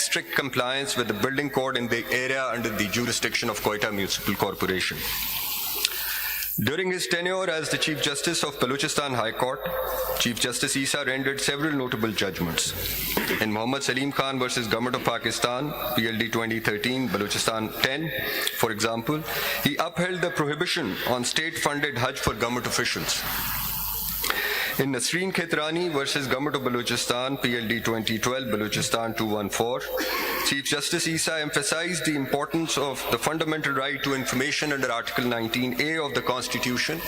strict compliance with the building code in the area under the jurisdiction of Quetta Municipal Corporation. During his tenure as the Chief Justice of Balochistan High Court, Chief Justice Isa rendered several notable judgments. In Muhammad Salim Khan versus Government of Pakistan, PLD 2013, Balochistan 10, for example, he upheld the prohibition on state-funded Hajj for government officials. In Nasreen Khetrani versus Government of Balochistan, PLD 2012, Balochistan 214, Chief Justice Isa emphasized the importance of the fundamental right to information under Article 19A of the Constitution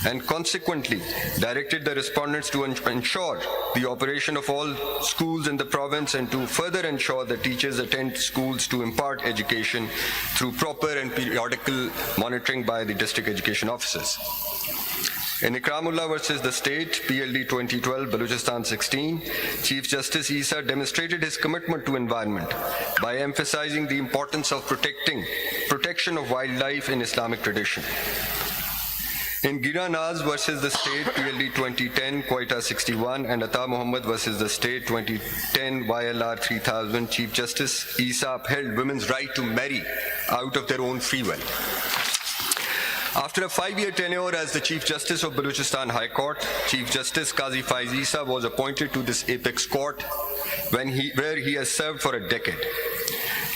and consequently directed the respondents to ensure the operation of all schools in the province and to further ensure that teachers attend schools to impart education through proper and periodical monitoring by the district education officers. In Ikramullah versus the State, PLD 2012, Balochistan 16, Chief Justice Isa demonstrated his commitment to environment by emphasizing the importance of protection of wildlife in Islamic tradition. In Gira Naz versus the State, PLD 2010, Quetta 61, and Ata Muhammad versus the State, 2010, YLR 3000, Chief Justice Isa upheld women's right to marry out of their own free will. After a 5-year tenure as the Chief Justice of Balochistan High Court, Chief Justice Qazi Faez Isa was appointed to this apex court where he has served for a decade.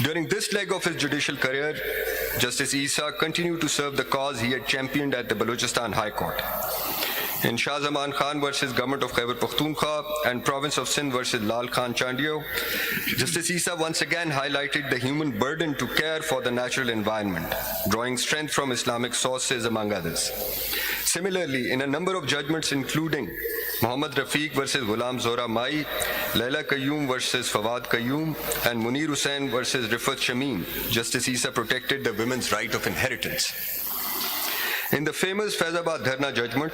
During this leg of his judicial career, Justice Isa continued to serve the cause he had championed at the Balochistan High Court. In Shah Zaman Khan versus Government of Khyber Pakhtunkhwa and Province of Sindh versus Lal Khan Chandiyo, Justice Isa once again highlighted the human burden to care for the natural environment, drawing strength from Islamic sources, among others. Similarly, in a number of judgments including Muhammad Rafiq versus Ghulam Zora Mai, Laila Qayyum versus Fawad Qayyum, and Munir Hussain versus Rifat Shamim, Justice Isa protected the women's right of inheritance. In the famous Faizabad Dharna judgment,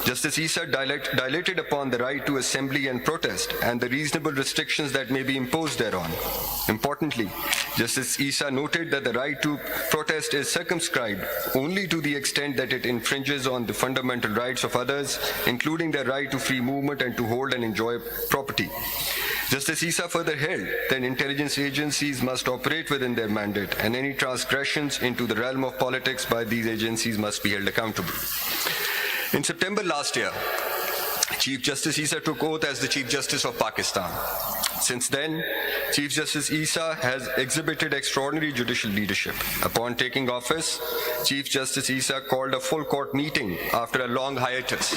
Justice Isa dilated upon the right to assembly and protest and the reasonable restrictions that may be imposed thereon. Importantly, Justice Isa noted that the right to protest is circumscribed only to the extent that it infringes on the fundamental rights of others, including their right to free movement and to hold and enjoy property. Justice Isa further held that intelligence agencies must operate within their mandate and any transgressions into the realm of politics by these agencies must be held accountable. In September last year, Chief Justice Isa took oath as the Chief Justice of Pakistan. Since then, Chief Justice Isa has exhibited extraordinary judicial leadership. Upon taking office, Chief Justice Isa called a full court meeting after a long hiatus.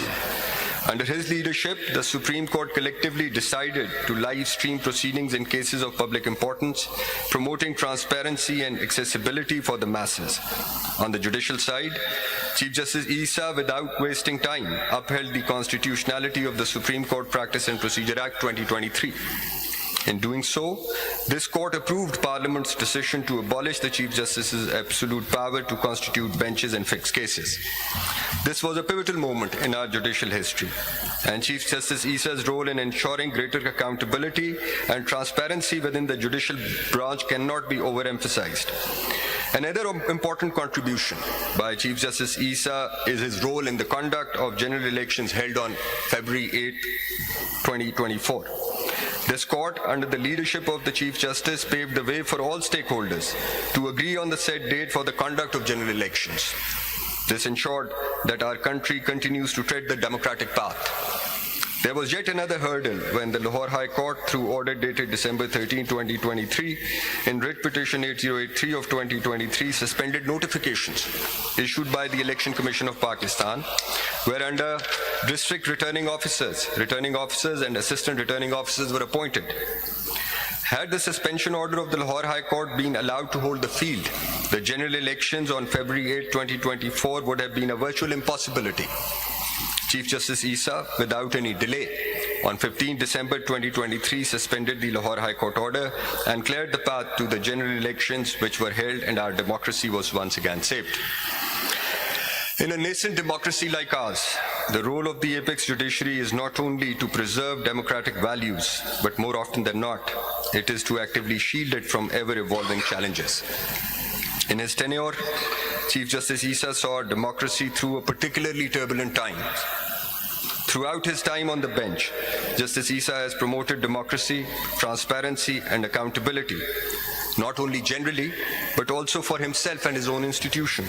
Under his leadership, the Supreme Court collectively decided to live stream proceedings in cases of public importance, promoting transparency and accessibility for the masses. On the judicial side, Chief Justice Isa, without wasting time, upheld the constitutionality of the Supreme Court Practice and Procedure Act 2023. In doing so, this court approved Parliament's decision to abolish the Chief Justice's absolute power to constitute benches and fix cases. This was a pivotal moment in our judicial history, and Chief Justice Isa's role in ensuring greater accountability and transparency within the judicial branch cannot be overemphasized. Another important contribution by Chief Justice Isa is his role in the conduct of general elections held on February 8, 2024. This court, under the leadership of the Chief Justice, paved the way for all stakeholders to agree on the set date for the conduct of general elections. This ensured that our country continues to tread the democratic path. There was yet another hurdle when the Lahore High Court, through order dated December 13, 2023, in writ petition 8083 of 2023, suspended notifications issued by the Election Commission of Pakistan, whereunder district returning officers and assistant returning officers were appointed. Had the suspension order of the Lahore High Court been allowed to hold the field, the general elections on February 8, 2024 would have been a virtual impossibility. Chief Justice Isa, without any delay, on 15 December 2023 suspended the Lahore High Court order and cleared the path to the general elections which were held, and our democracy was once again saved. In a nascent democracy like ours, the role of the apex judiciary is not only to preserve democratic values, but more often than not, it is to actively shield it from ever-evolving challenges. In his tenure, Chief Justice Isa saw democracy through a particularly turbulent time. Throughout his time on the bench, Justice Isa has promoted democracy, transparency, and accountability, not only generally, but also for himself and his own institution.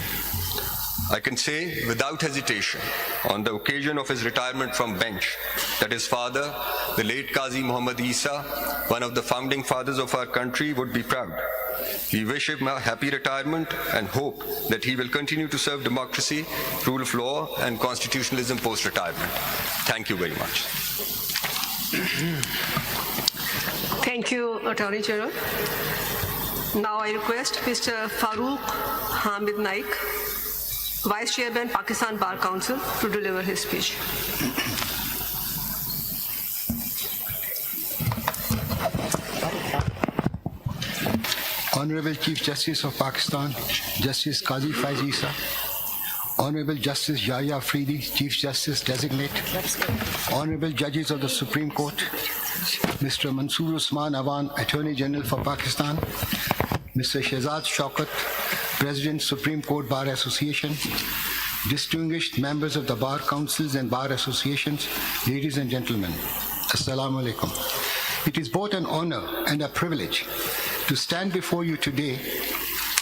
I can say without hesitation, on the occasion of his retirement from bench, that his father, the late Qazi Muhammad Isa, one of the founding fathers of our country, would be proud. We wish him a happy retirement and hope that he will continue to serve democracy, rule of law, and constitutionalism post-retirement. Thank you very much. Thank you, Attorney General. Now I request Mr. Farooq Hamid Naik, Vice Chairman, Pakistan Bar Council, to deliver his speech. Honorable Chief Justice of Pakistan, Justice Qazi Faez Isa, Honorable Justice Yahya Afridi, Chief Justice Designate, Honorable Judges of the Supreme Court, Mr. Mansoor Usman Awan, Attorney General for Pakistan, Mr. Shehzad Shaukat, President, Supreme Court Bar Association, distinguished members of the Bar Councils and Bar Associations, ladies and gentlemen, Assalamu alaikum. It is both an honor and a privilege to stand before you today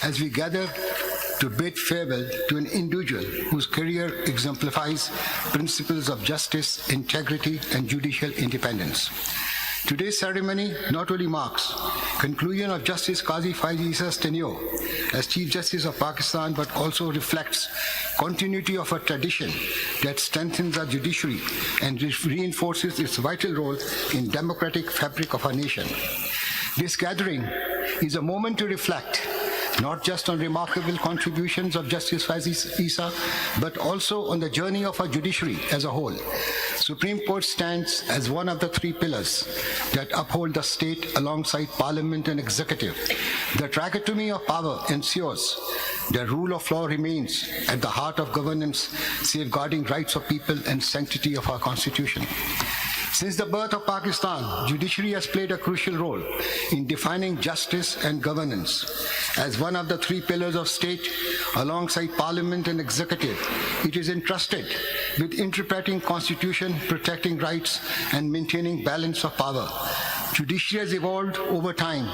as we gather to bid farewell to an individual whose career exemplifies principles of justice, integrity, and judicial independence. Today's ceremony not only marks conclusion of Justice Qazi Faez Isa's tenure as Chief Justice of Pakistan, but also reflects continuity of a tradition that strengthens our judiciary and reinforces its vital role in democratic fabric of our nation. This gathering is a moment to reflect not just on remarkable contributions of Justice Faez Isa, but also on the journey of our judiciary as a whole. Supreme Court stands as one of the three pillars that uphold the state alongside Parliament and Executive. The trichotomy of power ensures the rule of law remains at the heart of governance, safeguarding rights of people and sanctity of our Constitution. Since the birth of Pakistan, judiciary has played a crucial role in defining justice and governance. As one of the three pillars of state, alongside Parliament and Executive, it is entrusted with interpreting Constitution, protecting rights, and maintaining balance of power. Judiciary has evolved over time,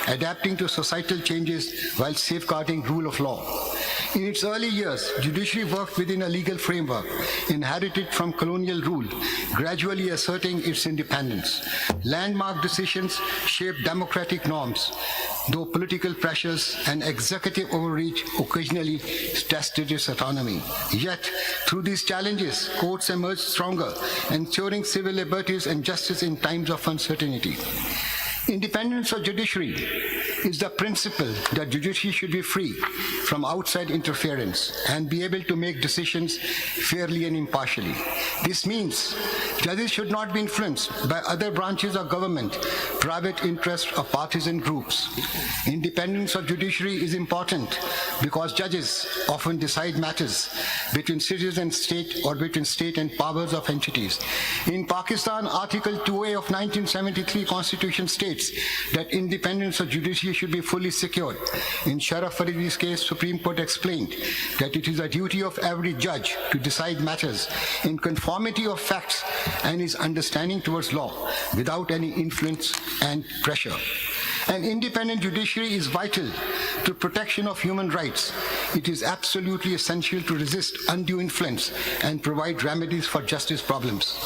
adapting to societal changes while safeguarding rule of law. In its early years, judiciary worked within a legal framework inherited from colonial rule, gradually asserting its independence. Landmark decisions shaped democratic norms, though political pressures and executive overreach occasionally tested its autonomy. Yet, through these challenges, courts emerged stronger, ensuring civil liberties and justice in times of uncertainty. Independence of judiciary is the principle that judiciary should be free from outside interference and be able to make decisions fairly and impartially. This means judges should not be influenced by other branches of government, private interests, or partisan groups. Independence of judiciary is important because judges often decide matters between citizens and state or between state and powers of entities. In Pakistan, Article 2A of 1973 Constitution states that independence of judiciary should be fully secured. In Sharaf Faridi's case, Supreme Court explained that it is the duty of every judge to decide matters in conformity of facts and his understanding towards law without any influence and pressure. An independent judiciary is vital to protection of human rights. It is absolutely essential to resist undue influence and provide remedies for justice problems.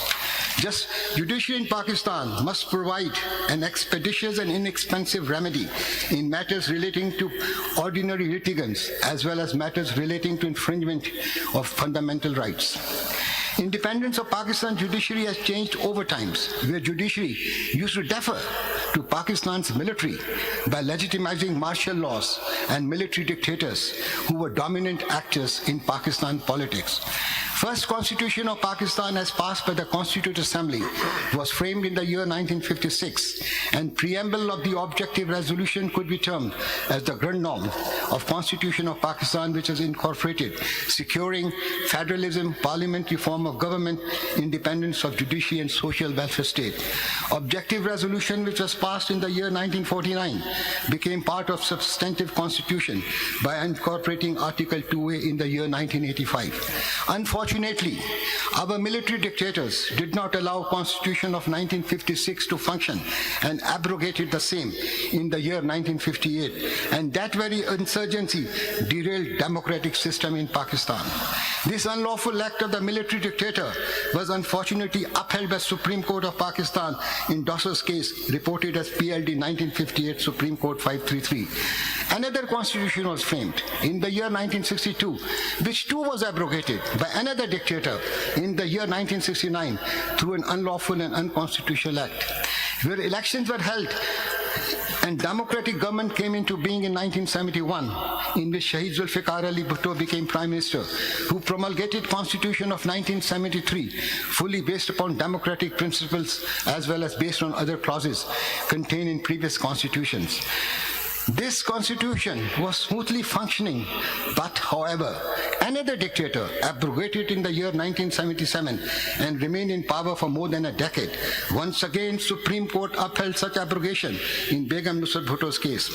Judiciary in Pakistan must provide an expeditious and inexpensive remedy in matters relating to ordinary litigants as well as matters relating to infringement of fundamental rights. Independence of Pakistan judiciary has changed over times, where judiciary used to defer to Pakistan's military by legitimizing martial laws and military dictators who were dominant actors in Pakistan politics. First Constitution of Pakistan, as passed by the Constituent Assembly, was framed in the year 1956, and preamble of the objective resolution could be termed as the grand norm of Constitution of Pakistan, which has incorporated securing federalism, parliamentary form of government, independence of judiciary, and social welfare state. Objective resolution, which was passed in the year 1949, became part of substantive constitution by incorporating Article 2A in the year 1985. Unfortunately, Unfortunately, our military dictators did not allow Constitution of 1956 to function and abrogated the same in the year 1958. And that very insurgency derailed democratic system in Pakistan. This unlawful act of the military dictator was unfortunately upheld by Supreme Court of Pakistan in Dawson's case, reported as PLD 1958 Supreme Court 533. Another constitution was framed in the year 1962, which too was abrogated by another dictator in the year 1969 through an unlawful and unconstitutional act, where elections were held and democratic government came into being in 1971, in which Shahid Zulfikar Ali Bhutto became Prime Minister, who promulgated Constitution of 1973, fully based upon democratic principles as well as based on other clauses contained in previous constitutions. This constitution was smoothly functioning, but however, another dictator abrogated in the year 1977 and remained in power for more than a decade. Once again, Supreme Court upheld such abrogation in Begum Nusrat Bhutto's case.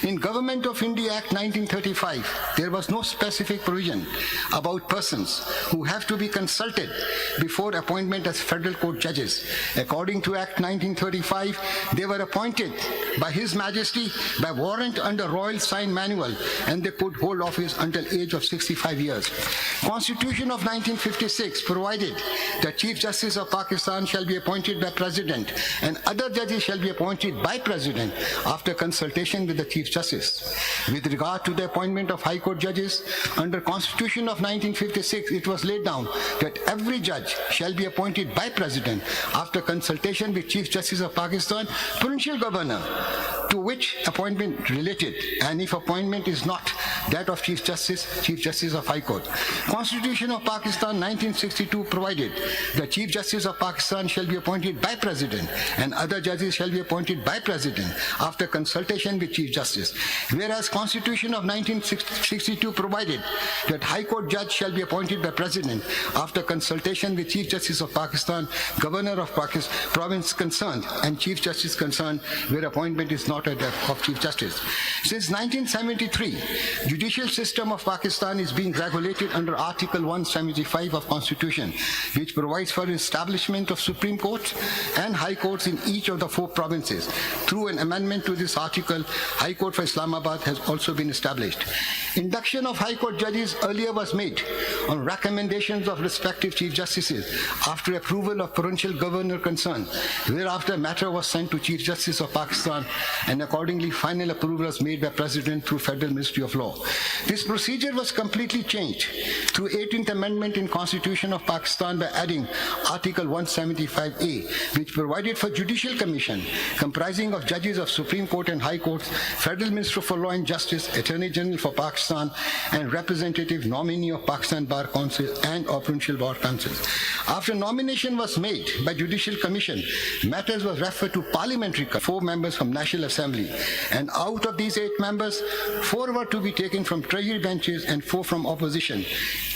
In Government of India Act 1935, there was no specific provision about persons who have to be consulted before appointment as federal court judges. According to Act 1935, they were appointed by His Majesty by warrant under Royal Sign Manual, and they could hold office until age of 65 years. Constitution of 1956 provided that Chief Justice of Pakistan shall be appointed by President and other judges shall be appointed by President after consultation with the Chief Justice. With regard to the appointment of High Court judges, under Constitution of 1956 it was laid down that every judge shall be appointed by President after consultation with Chief Justice of Pakistan, Provincial Governor, to which appointment related, and if appointment is not that of Chief Justice of High Court. Constitution of Pakistan 1962 provided the Chief Justice of Pakistan shall be appointed by President and other judges shall be appointed by President after consultation with Chief Justice. Whereas Constitution of 1962 provided that High Court judge shall be appointed by President after consultation with Chief Justice of Pakistan, Governor of Pakistan, province concerned, and Chief Justice concerned, where appointment is not at that of Chief Justice. Since 1973, judicial system of Pakistan is being regulated under Article 175 of Constitution, which provides for establishment of Supreme Courts and High Courts in each of the 4 provinces. Through an amendment to this article, High Court for Islamabad has also been established. Induction of High Court judges earlier was made on recommendations of respective Chief Justices after approval of Provincial Governor concerned, whereafter matter was sent to Chief Justice of Pakistan and accordingly final approval was made by President through Federal Ministry of Law. This procedure was completely changed through 18th Amendment in Constitution of Pakistan by adding Article 175A, which provided for Judicial Commission comprising of judges of Supreme Court and High Courts, Federal Minister for Law and Justice, Attorney General for Pakistan, and representative nominee of Pakistan Bar Council and of Provincial Bar Council. After nomination was made by Judicial Commission, matters was referred to Parliamentary Committee, 4 members from National Assembly, and out of these 8 members, 4 were to be taken from Treasury benches and 4 from opposition.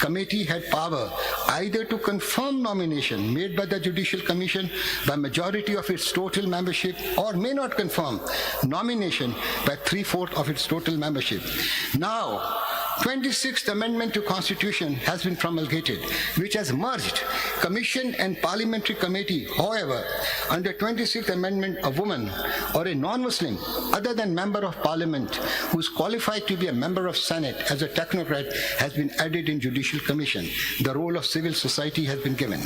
Committee had power either to confirm nomination made by the Judicial Commission by majority of its total membership or may not confirm nomination by 3/4 of its total membership. Now, 26th Amendment to Constitution has been promulgated, which has merged Commission and Parliamentary Committee. However, under 26th Amendment, a woman or a non-Muslim other than Member of Parliament who is qualified to be a Member of Senate as a technocrat has been added in Judicial Commission. The role of civil society has been given.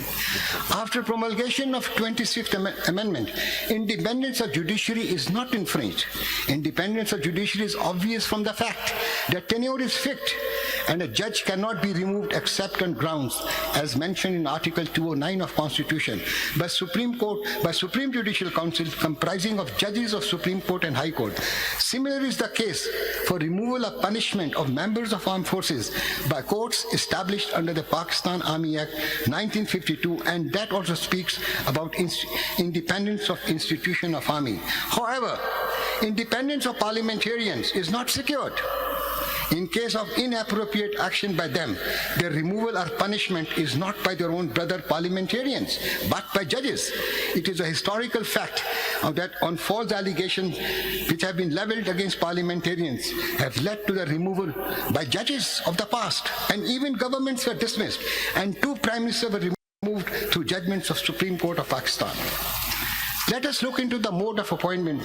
After promulgation of 26th Amendment, independence of judiciary is not infringed. Independence of judiciary is obvious from the fact that tenure is fixed and a judge cannot be removed except on grounds as mentioned in Article 209 of Constitution by Supreme Judicial Council comprising of judges of Supreme Court and High Court. Similar is the case for removal of punishment of members of armed forces by courts established under the Pakistan Army Act 1952, and that also speaks about independence of institution of army. However, independence of parliamentarians is not secured. In case of inappropriate action by them, their removal or punishment is not by their own brother parliamentarians, but by judges. It is a historical fact that on false allegations which have been leveled against parliamentarians have led to the removal by judges of the past, and even governments were dismissed, and 2 prime ministers were removed through judgments of Supreme Court of Pakistan. Let us look into the mode of appointment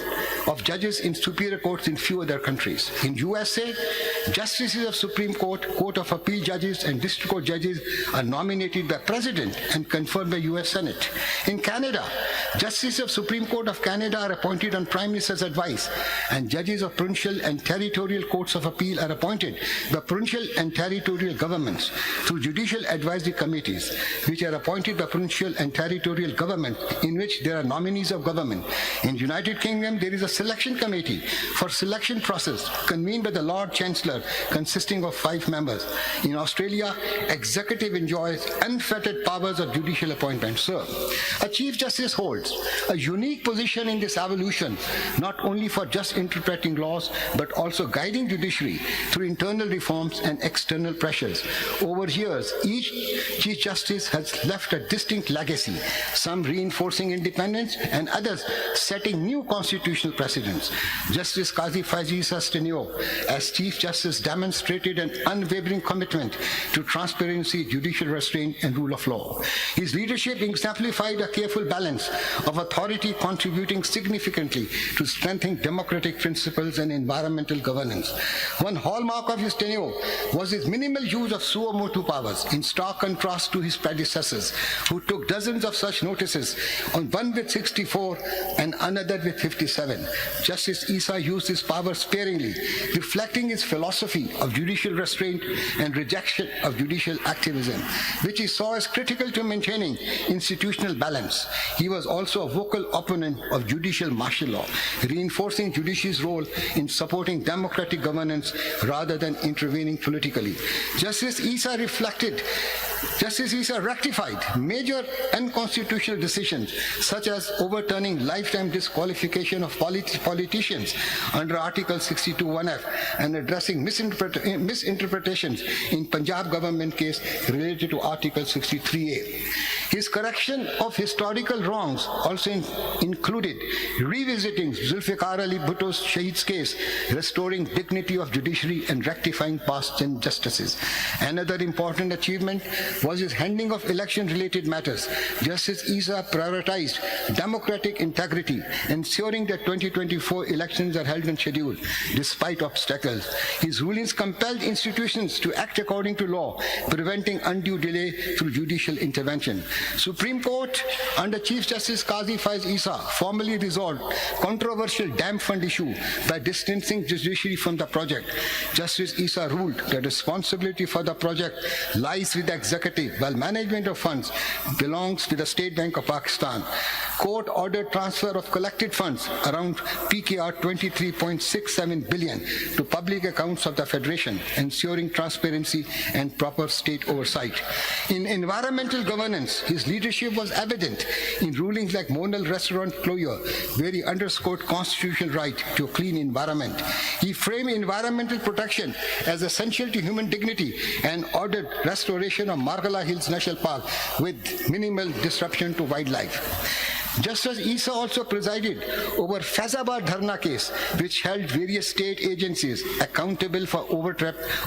of judges in superior courts in few other countries. In USA, justices of Supreme Court, Court of Appeal judges, and District Court judges are nominated by President and confirmed by US Senate. In Canada, justices of Supreme Court of Canada are appointed on Prime Minister's advice, and judges of provincial and territorial courts of appeal are appointed by provincial and territorial governments through judicial advisory committees, which are appointed by provincial and territorial government, in which there are nominees of government. In United Kingdom, there is a selection committee for selection process convened by the Lord Chancellor, consisting of 5 members. In Australia, executive enjoys unfettered powers of judicial appointment. So, a Chief Justice holds a unique position in this evolution, not only for just interpreting laws, but also guiding judiciary through internal reforms and external pressures. Over years, each Chief Justice has left a distinct legacy, some reinforcing independence and others setting new constitutional precedents. Justice Qazi Faez Isa's tenure as Chief Justice demonstrated an unwavering commitment to transparency, judicial restraint, and rule of law. His leadership exemplified a careful balance of authority, contributing significantly to strengthening democratic principles and environmental governance. One hallmark of his tenure was his minimal use of suo motu powers, in stark contrast to his predecessors, who took dozens of such notices, on one with 64 and another with 57. Justice Isa used his power sparingly, reflecting his philosophy of judicial restraint and rejection of judicial activism, which he saw as critical to maintaining institutional balance. He was also a vocal opponent of judicial martial law, reinforcing judiciary's role in supporting democratic governance rather than intervening politically. Justice Isa rectified major unconstitutional decisions, such as overturning lifetime disqualification of politicians under Article 62(1)(f) and addressing misinterpretations in Punjab government case related to Article 63A. His correction of historical wrongs also included revisiting Zulfikar Ali Bhutto's Shahid's case, restoring dignity of judiciary and rectifying past injustices. Another important achievement was his handling of election-related matters. Justice Isa prioritized democratic integrity, ensuring that 2024 elections are held on schedule despite obstacles. His rulings compelled institutions to act according to law, preventing undue delay through judicial intervention. Supreme Court, under Chief Justice Qazi Faez Isa, formally resolved controversial dam fund issue by distancing judiciary from the project. Justice Isa ruled that responsibility for the project lies with the executive, while management of funds belongs to the State Bank of Pakistan. Court ordered transfer of collected funds, around PKR 23.67 billion, to public accounts of the Federation, ensuring transparency and proper state oversight. In environmental governance, his leadership was evident in rulings like Monal restaurant closure, where he underscored constitutional right to a clean environment. He framed environmental protection as essential to human dignity and ordered restoration of Margala Hills National Park with minimal disruption to wildlife. Justice Isa also presided over Faizabad Dharna case, which held various state agencies accountable for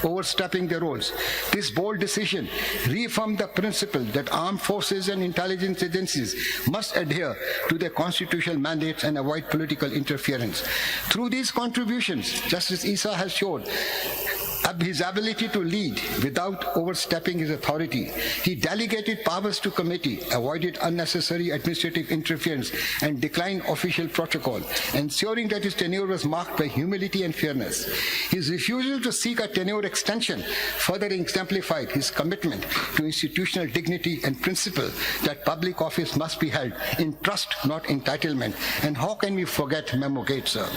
overstepping their roles. This bold decision reaffirmed the principle that armed forces and intelligence agencies must adhere to their constitutional mandates and avoid political interference. Through these contributions, Justice Isa has showed his ability to lead without overstepping his authority. He delegated powers to committee, avoided unnecessary administrative interference, and declined official protocol, ensuring that his tenure was marked by humility and fairness. His refusal to seek a tenure extension further exemplified his commitment to institutional dignity and principle that public office must be held in trust, not entitlement. And how can we forget Memo Gates, sir?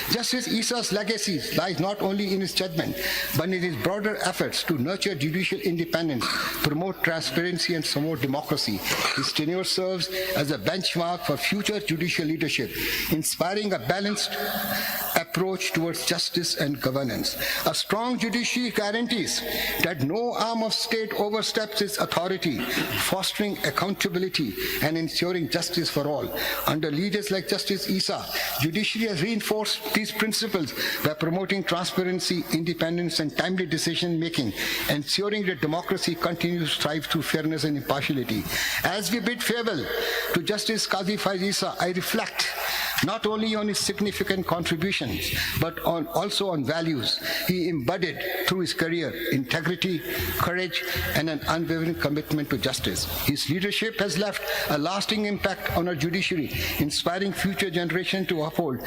Justice Isa's legacy lies not only in his judgment, but in his broader efforts to nurture judicial independence, promote transparency, and promote democracy. His tenure serves as a benchmark for future judicial leadership, inspiring a balanced approach towards justice and governance. A strong judiciary guarantees that no arm of state oversteps its authority, fostering accountability and ensuring justice for all. Under leaders like Justice Isa, judiciary has reinforced these principles by promoting transparency, independence, and timely decision-making, ensuring that democracy continues to thrive through fairness and impartiality. As we bid farewell to Justice Qazi Faez Isa, I reflect not only on his significant contributions, but also on values he embodied through his career: integrity, courage, and an unwavering commitment to justice. His leadership has left a lasting impact on our judiciary, inspiring future generations to uphold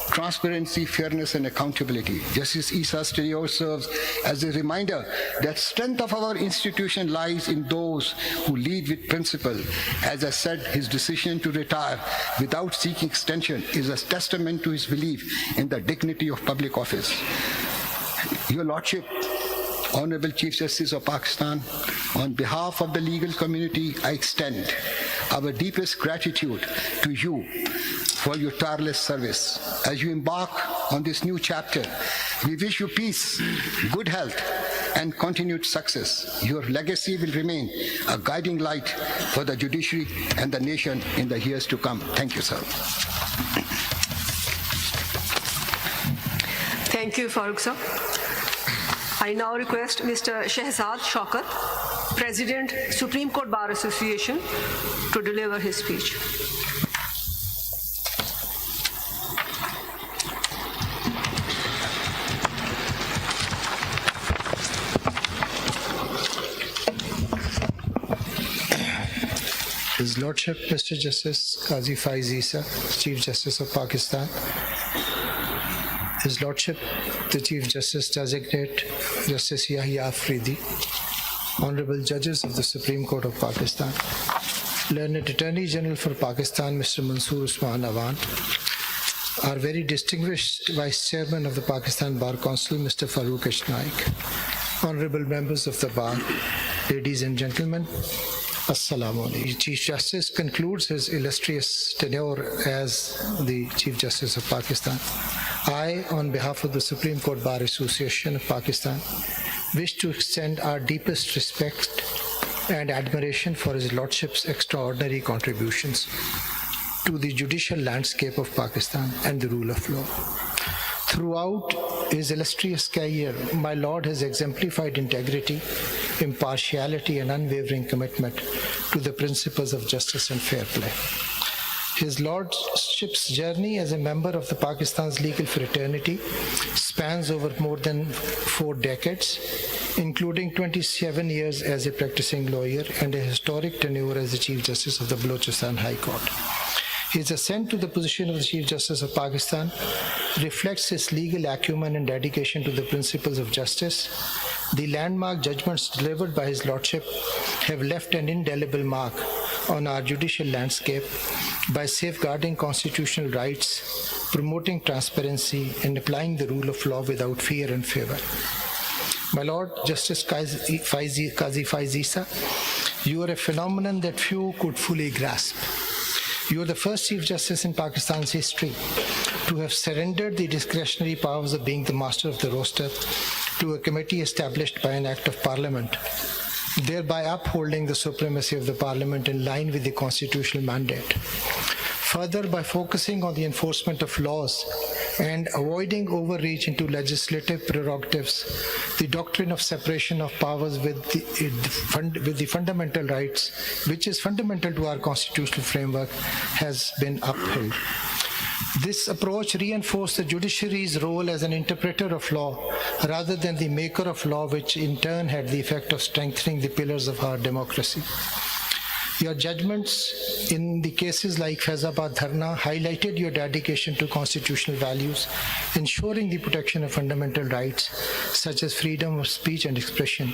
transparency, fairness, and accountability. Justice Isa's tenure serves as a reminder that strength of our institution lies in those who lead with principle. As I said, his decision to retire without seeking extension is a testament to his belief in the dignity of public office. Your Lordship, Honorable Chief Justice of Pakistan, on behalf of the legal community, I extend our deepest gratitude to you for your tireless service. As you embark on this new chapter, we wish you peace, good health, and continued success. Your legacy will remain a guiding light for the judiciary and the nation in the years to come. Thank you, sir. Thank you, Farooq sir. I now request Mr. Shehzad Shaukat, President, Supreme Court Bar Association, to deliver his speech. His Lordship, Mr. Justice Qazi Faez Isa, Chief Justice of Pakistan. His Lordship, the Chief Justice Designate, Justice Yahya Afridi, Honorable Judges of the Supreme Court of Pakistan, Learned Attorney General for Pakistan, Mr. Mansoor Usman Awant, our very distinguished Vice Chairman of the Pakistan Bar Council, Mr. Farooq Naik, Honorable members of the Bar, ladies and gentlemen, Assalamu alaikum. Chief Justice concludes his illustrious tenure as the Chief Justice of Pakistan. I, on behalf of the Supreme Court Bar Association of Pakistan, wish to extend our deepest respect and admiration for His Lordship's extraordinary contributions to the judicial landscape of Pakistan and the rule of law. Throughout his illustrious career, my Lord has exemplified integrity, impartiality, and unwavering commitment to the principles of justice and fair play. His Lordship's journey as a member of the Pakistan's legal fraternity spans over more than 4 decades, including 27 years as a practicing lawyer and a historic tenure as the Chief Justice of the Balochistan High Court. His ascent to the position of the Chief Justice of Pakistan reflects his legal acumen and dedication to the principles of justice. The landmark judgments delivered by His Lordship have left an indelible mark on our judicial landscape by safeguarding constitutional rights, promoting transparency, and applying the rule of law without fear and favor. My Lord, Justice Qazi Faez Isa, you are a phenomenon that few could fully grasp. You are the first Chief Justice in Pakistan's history to have surrendered the discretionary powers of being the master of the roster to a committee established by an act of parliament, thereby upholding the supremacy of the parliament in line with the constitutional mandate. Further, by focusing on the enforcement of laws and avoiding overreach into legislative prerogatives, the doctrine of separation of powers with the fundamental rights, which is fundamental to our constitutional framework, has been upheld. This approach reinforced the judiciary's role as an interpreter of law rather than the maker of law, which in turn had the effect of strengthening the pillars of our democracy. Your judgments in the cases like Faizabad Dharna highlighted your dedication to constitutional values, ensuring the protection of fundamental rights such as freedom of speech and expression,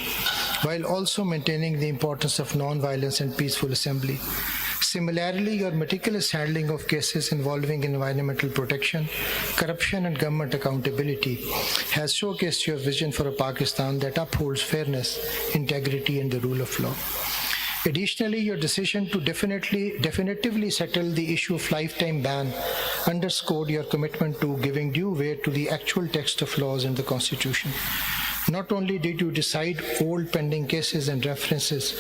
while also maintaining the importance of non-violence and peaceful assembly. Similarly, your meticulous handling of cases involving environmental protection, corruption, and government accountability has showcased your vision for a Pakistan that upholds fairness, integrity, and the rule of law. Additionally, your decision to definitively settle the issue of lifetime ban underscored your commitment to giving due weight to the actual text of laws in the Constitution. Not only did you decide old pending cases and references,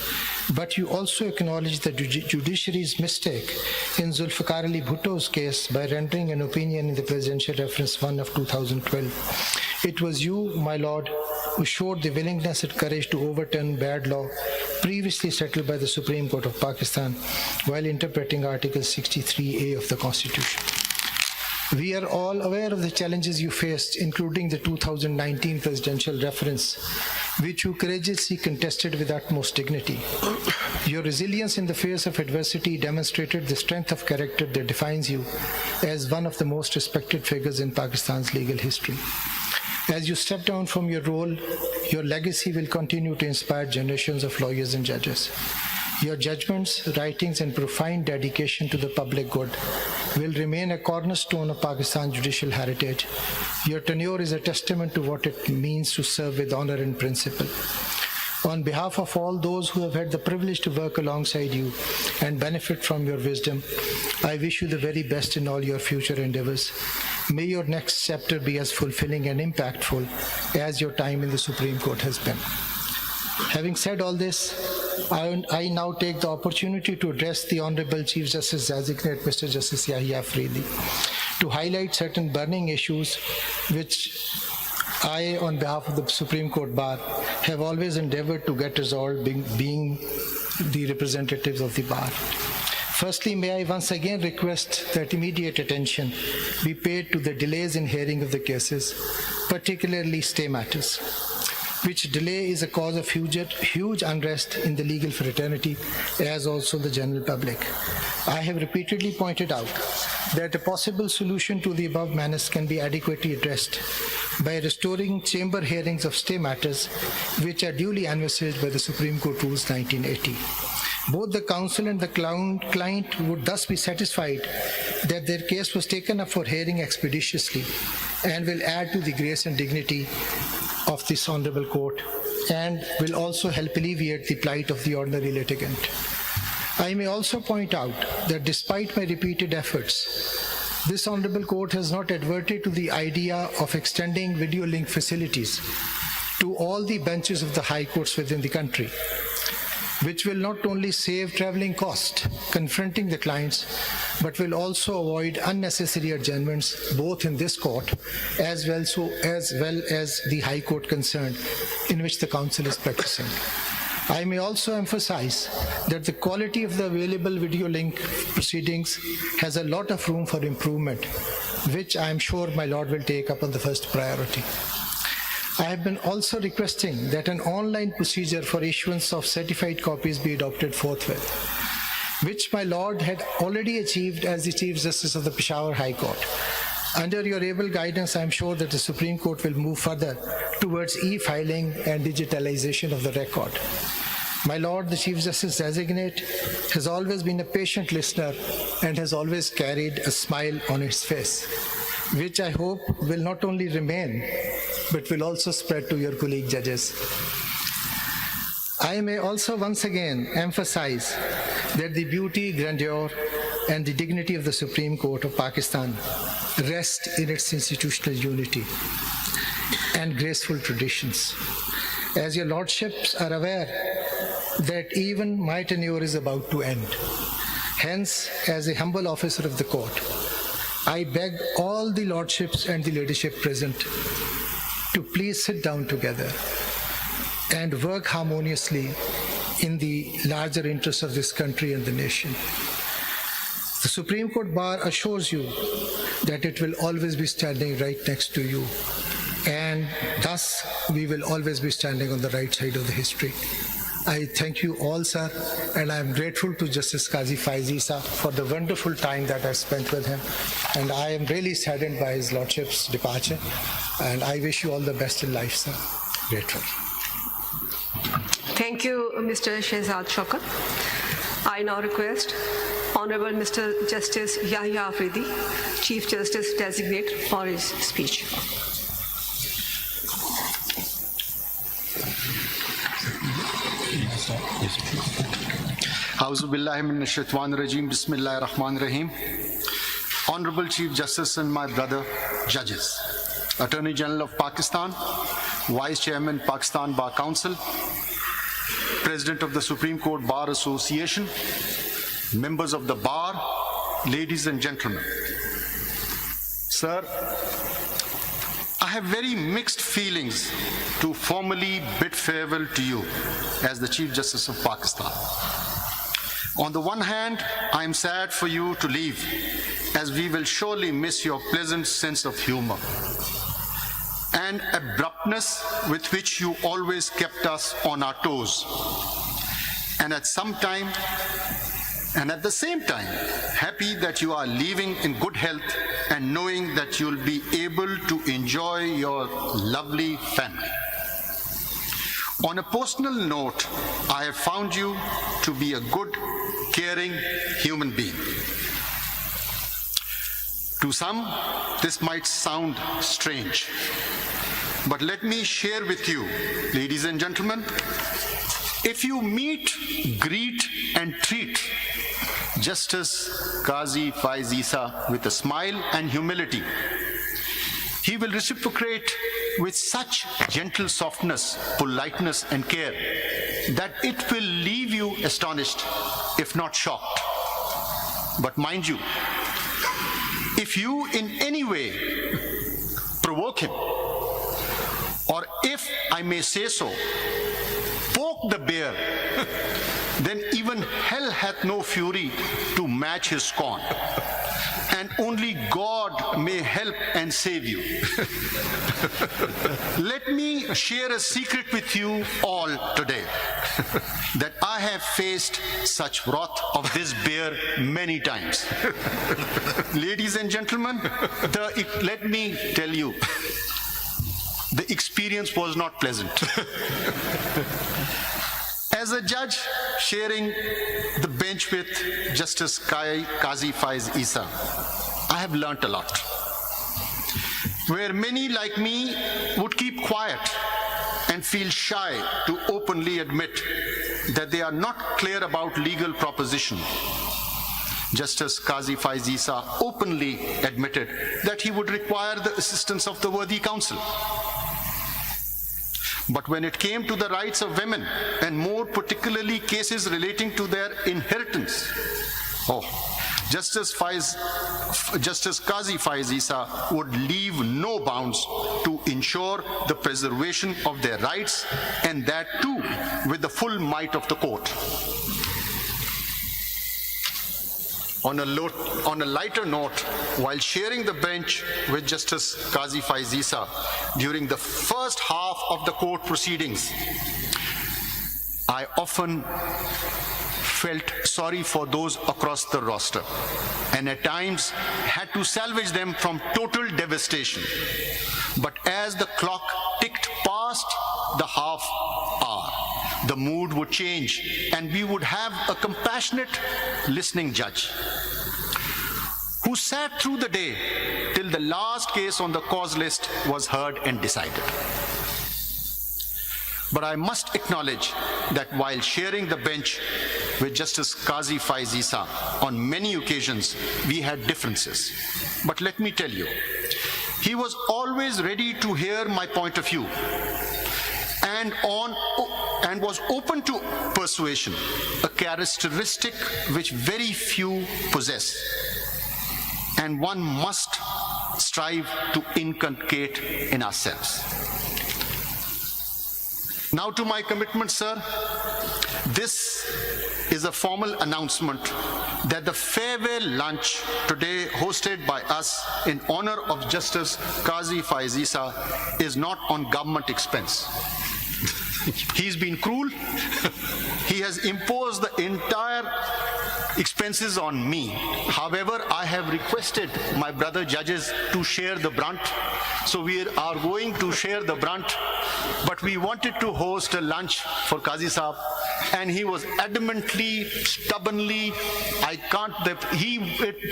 but you also acknowledged the judiciary's mistake in Zulfikar Ali Bhutto's case by rendering an opinion in the Presidential Reference 1 of 2012. It was you, my lord, who showed the willingness and courage to overturn bad law previously settled by the Supreme Court of Pakistan while interpreting Article 63A of the Constitution. We are all aware of the challenges you faced, including the 2019 presidential reference, which you courageously contested with utmost dignity. Your resilience in the face of adversity demonstrated the strength of character that defines you as one of the most respected figures in Pakistan's legal history. As you step down from your role, your legacy will continue to inspire generations of lawyers and judges. Your judgments, writings, and profound dedication to the public good will remain a cornerstone of Pakistan's judicial heritage. Your tenure is a testament to what it means to serve with honor and principle. On behalf of all those who have had the privilege to work alongside you and benefit from your wisdom, I wish you the very best in all your future endeavors. May your next chapter be as fulfilling and impactful as your time in the Supreme Court has been. Having said all this, I now take the opportunity to address the Honorable Chief Justice Designate, Mr. Justice Yahya Afridi, to highlight certain burning issues which I, on behalf of the Supreme Court Bar, have always endeavored to get resolved, being the representatives of the Bar. Firstly, may I once again request that immediate attention be paid to the delays in hearing of the cases, particularly stay matters, which delay is a cause of huge unrest in the legal fraternity as also the general public. I have repeatedly pointed out that a possible solution to the above menace can be adequately addressed by restoring chamber hearings of stay matters which are duly envisaged by the Supreme Court Rules 1980. Both the counsel and the client would thus be satisfied that their case was taken up for hearing expeditiously and will add to the grace and dignity of this honorable court and will also help alleviate the plight of the ordinary litigant. I may also point out that despite my repeated efforts, this honorable court has not adverted to the idea of extending video link facilities to all the benches of the high courts within the country, which will not only save traveling cost confronting the clients, but will also avoid unnecessary adjournments both in this court as well as the High Court concerned in which the counsel is practicing. I may also emphasize that the quality of the available video link proceedings has a lot of room for improvement, which I am sure my Lord will take up on the first priority. I have been also requesting that an online procedure for issuance of certified copies be adopted forthwith, which my Lord had already achieved as the Chief Justice of the Peshawar High Court. Under your able guidance, I am sure that the Supreme Court will move further towards e-filing and digitalization of the record. My Lord, the Chief Justice Designate, has always been a patient listener and has always carried a smile on his face, which I hope will not only remain, but will also spread to your colleague judges. I may also once again emphasize that the beauty, grandeur, and the dignity of the Supreme Court of Pakistan rest in its institutional unity and graceful traditions. As your lordships are aware that even my tenure is about to end. Hence, as a humble officer of the court, I beg all the lordships and the leadership present to please sit down together and work harmoniously in the larger interests of this country and the nation. The Supreme Court Bar assures you that it will always be standing right next to you, and thus we will always be standing on the right side of the history. I thank you all, sir, and I am grateful to Justice Qazi Faez Isa for the wonderful time that I spent with him, and I am really saddened by his lordship's departure, and I wish you all the best in life, sir. Grateful. Thank you, Mr. Shehzad Shaukat. I now request Honorable Mr. Justice Yahya Afridi, Chief Justice Designate, for his speech. Auzu billahi minash shaitanir rajim. Bismillahir Rahmanir Rahim. Honorable Chief Justice and my brother judges, Attorney General of Pakistan, Vice Chairman Pakistan Bar Council, President of the Supreme Court Bar Association, members of the bar, ladies and gentlemen. Sir, I have very mixed feelings to formally bid farewell to you as the Chief Justice of Pakistan. On the one hand, I am sad for you to leave, as we will surely miss your pleasant sense of humor and abruptness with which you always kept us on our toes. And at the same time, happy that you are leaving in good health and knowing that you'll be able to enjoy your lovely family. On a personal note, I have found you to be a good, caring human being. To some, this might sound strange, but let me share with you, ladies and gentlemen, if you meet, greet, and treat Justice Qazi Faez Isa with a smile and humility, he will reciprocate with such gentle softness, politeness, and care that it will leave you astonished, if not shocked. But mind you, if you in any way provoke him, or if I may say so, poke the bear, then even hell hath no fury to match his scorn, and only God may help and save you. Let me share a secret with you all today, that I have faced such wrath of this bear many times. Ladies and gentlemen, let me tell you, the experience was not pleasant. As a judge sharing the bench with Justice Qazi Faez Isa, I have learnt a lot. Where many like me would keep quiet and feel shy to openly admit that they are not clear about legal proposition, Justice Qazi Faez Isa openly admitted that he would require the assistance of the worthy counsel. But when it came to the rights of women, and more particularly cases relating to their inheritance, Justice Qazi Faez Isa would leave no bounds to ensure the preservation of their rights, and that too with the full might of the court. On a lighter note, while sharing the bench with Justice Qazi Faez Isa during the first half of the court proceedings, I often felt sorry for those across the roster, and at times had to salvage them from total devastation. But as the clock ticked past the half hour, the mood would change, and we would have a compassionate listening judge who sat through the day till the last case on the cause list was heard and decided. But I must acknowledge that while sharing the bench with Justice Qazi Faez Isa on many occasions, we had differences. But let me tell you, he was always ready to hear my point of view, and was open to persuasion, a characteristic which very few possess, and one must strive to inculcate in ourselves. Now to my commitment, sir. This is a formal announcement that the farewell lunch today hosted by us in honor of Justice Qazi Faez Isa is not on government expense. He's been cruel. He has imposed the entire expenses on me. However, I have requested my brother judges to share the brunt. So we are going to share the brunt. But we wanted to host a lunch for Qazi Saab, and he was adamantly, stubbornly,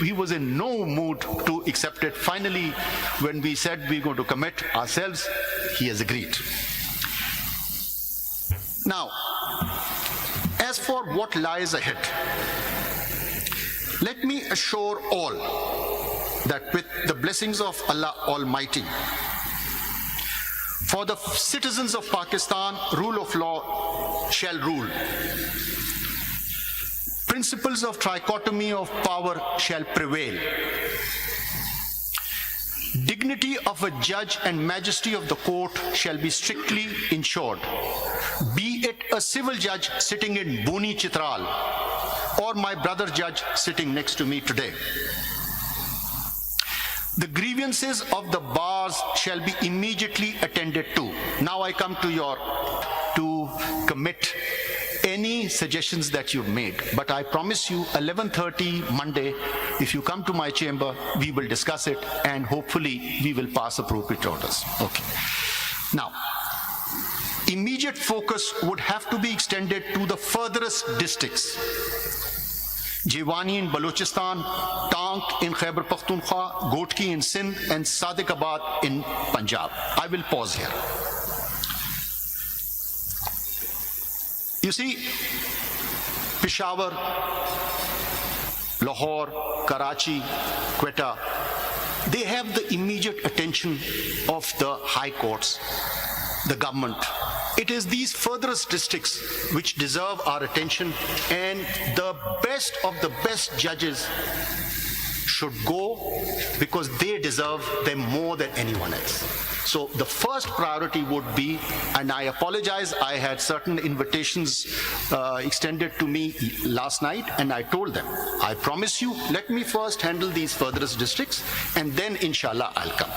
he was in no mood to accept it. Finally, when we said we're going to commit ourselves, he has agreed. Now, as for what lies ahead, let me assure all that with the blessings of Allah Almighty, for the citizens of Pakistan, rule of law shall rule. Principles of trichotomy of power shall prevail. Dignity of a judge and majesty of the court shall be strictly ensured, be it a civil judge sitting in Boni Chitral or my brother judge sitting next to me today. The grievances of the bars shall be immediately attended to. Now I come to commit any suggestions that you've made, but I promise you 11:30 Monday, if you come to my chamber, we will discuss it and hopefully we will pass appropriate orders. Okay. Now, immediate focus would have to be extended to the furthest districts. Jiwani in Balochistan, Tank in Khyber Pakhtunkhwa, Gotki in Sindh, and Sadiqabad in Punjab. I will pause here. You see, Peshawar, Lahore, Karachi, Quetta, they have the immediate attention of the high courts, the government. It is these furthest districts which deserve our attention, and the best of the best judges should go because they deserve them more than anyone else. So the first priority would be, and I apologize, I had certain invitations extended to me last night, and I told them, I promise you, let me first handle these furthest districts, and then inshallah I'll come.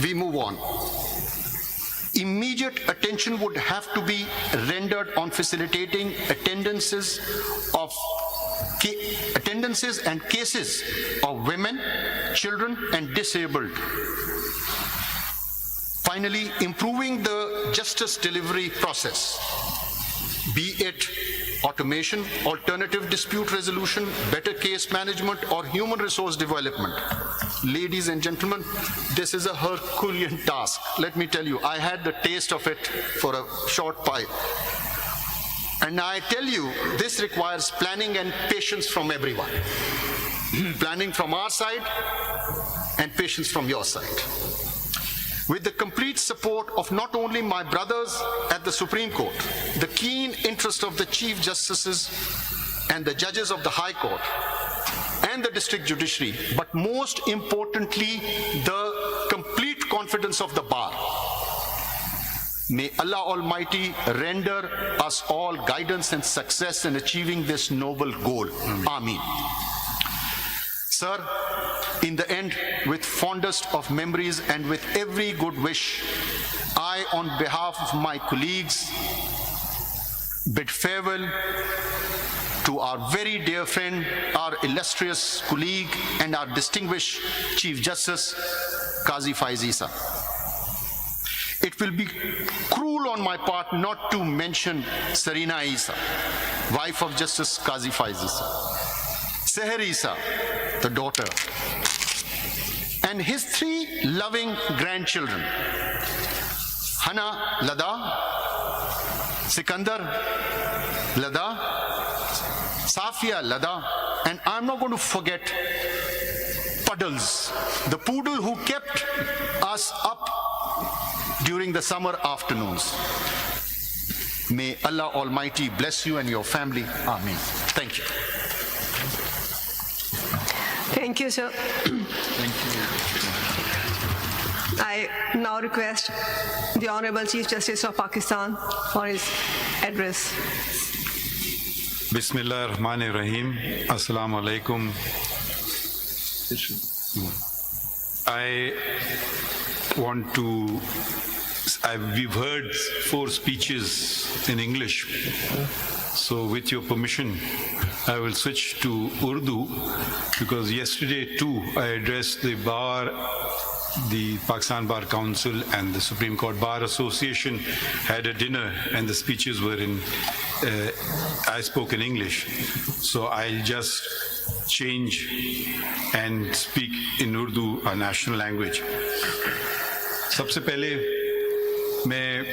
We move on. Immediate attention would have to be rendered on facilitating attendances and cases of women, children, and disabled. Finally, improving the justice delivery process, be it automation, alternative dispute resolution, better case management, or human resource development. Ladies and gentlemen, this is a Herculean task. Let me tell you, I had the taste of it for a short while. And I tell you, this requires planning and patience from everyone. Planning from our side and patience from your side. With the complete support of not only my brothers at the Supreme Court, the keen interest of the Chief Justices and the judges of the High Court and the District Judiciary, but most importantly, the complete confidence of the Bar. May Allah Almighty render us all guidance and success in achieving this noble goal. Ameen. Sir, in the end, with fondest of memories and with every good wish, I, on behalf of my colleagues, bid farewell to our very dear friend, our illustrious colleague, and our distinguished Chief Justice, Qazi Faez Isa. It will be cruel on my part not to mention Sarina Isa, wife of Justice Qazi Faez Isa, Seher Isa, the daughter, and his 3 loving grandchildren, Hana Lada, Sikandar Lada, Safia Lada, and I'm not going to forget Puddles, the poodle who kept us up during the summer afternoons. May Allah Almighty bless you and your family. Ameen. Thank you. Thank you, sir. I now request the Honorable Chief Justice of Pakistan for his address. Bismillah ar-Rahman ar-Rahim. Assalamu alaikum. We've heard 4 speeches in English. So with your permission, I will switch to Urdu because yesterday too I addressed the Bar, the Pakistan Bar Council and the Supreme Court Bar Association had a dinner and the speeches were I spoke in English. So I'll just change and speak in Urdu, our national language. सबसे पहले मैं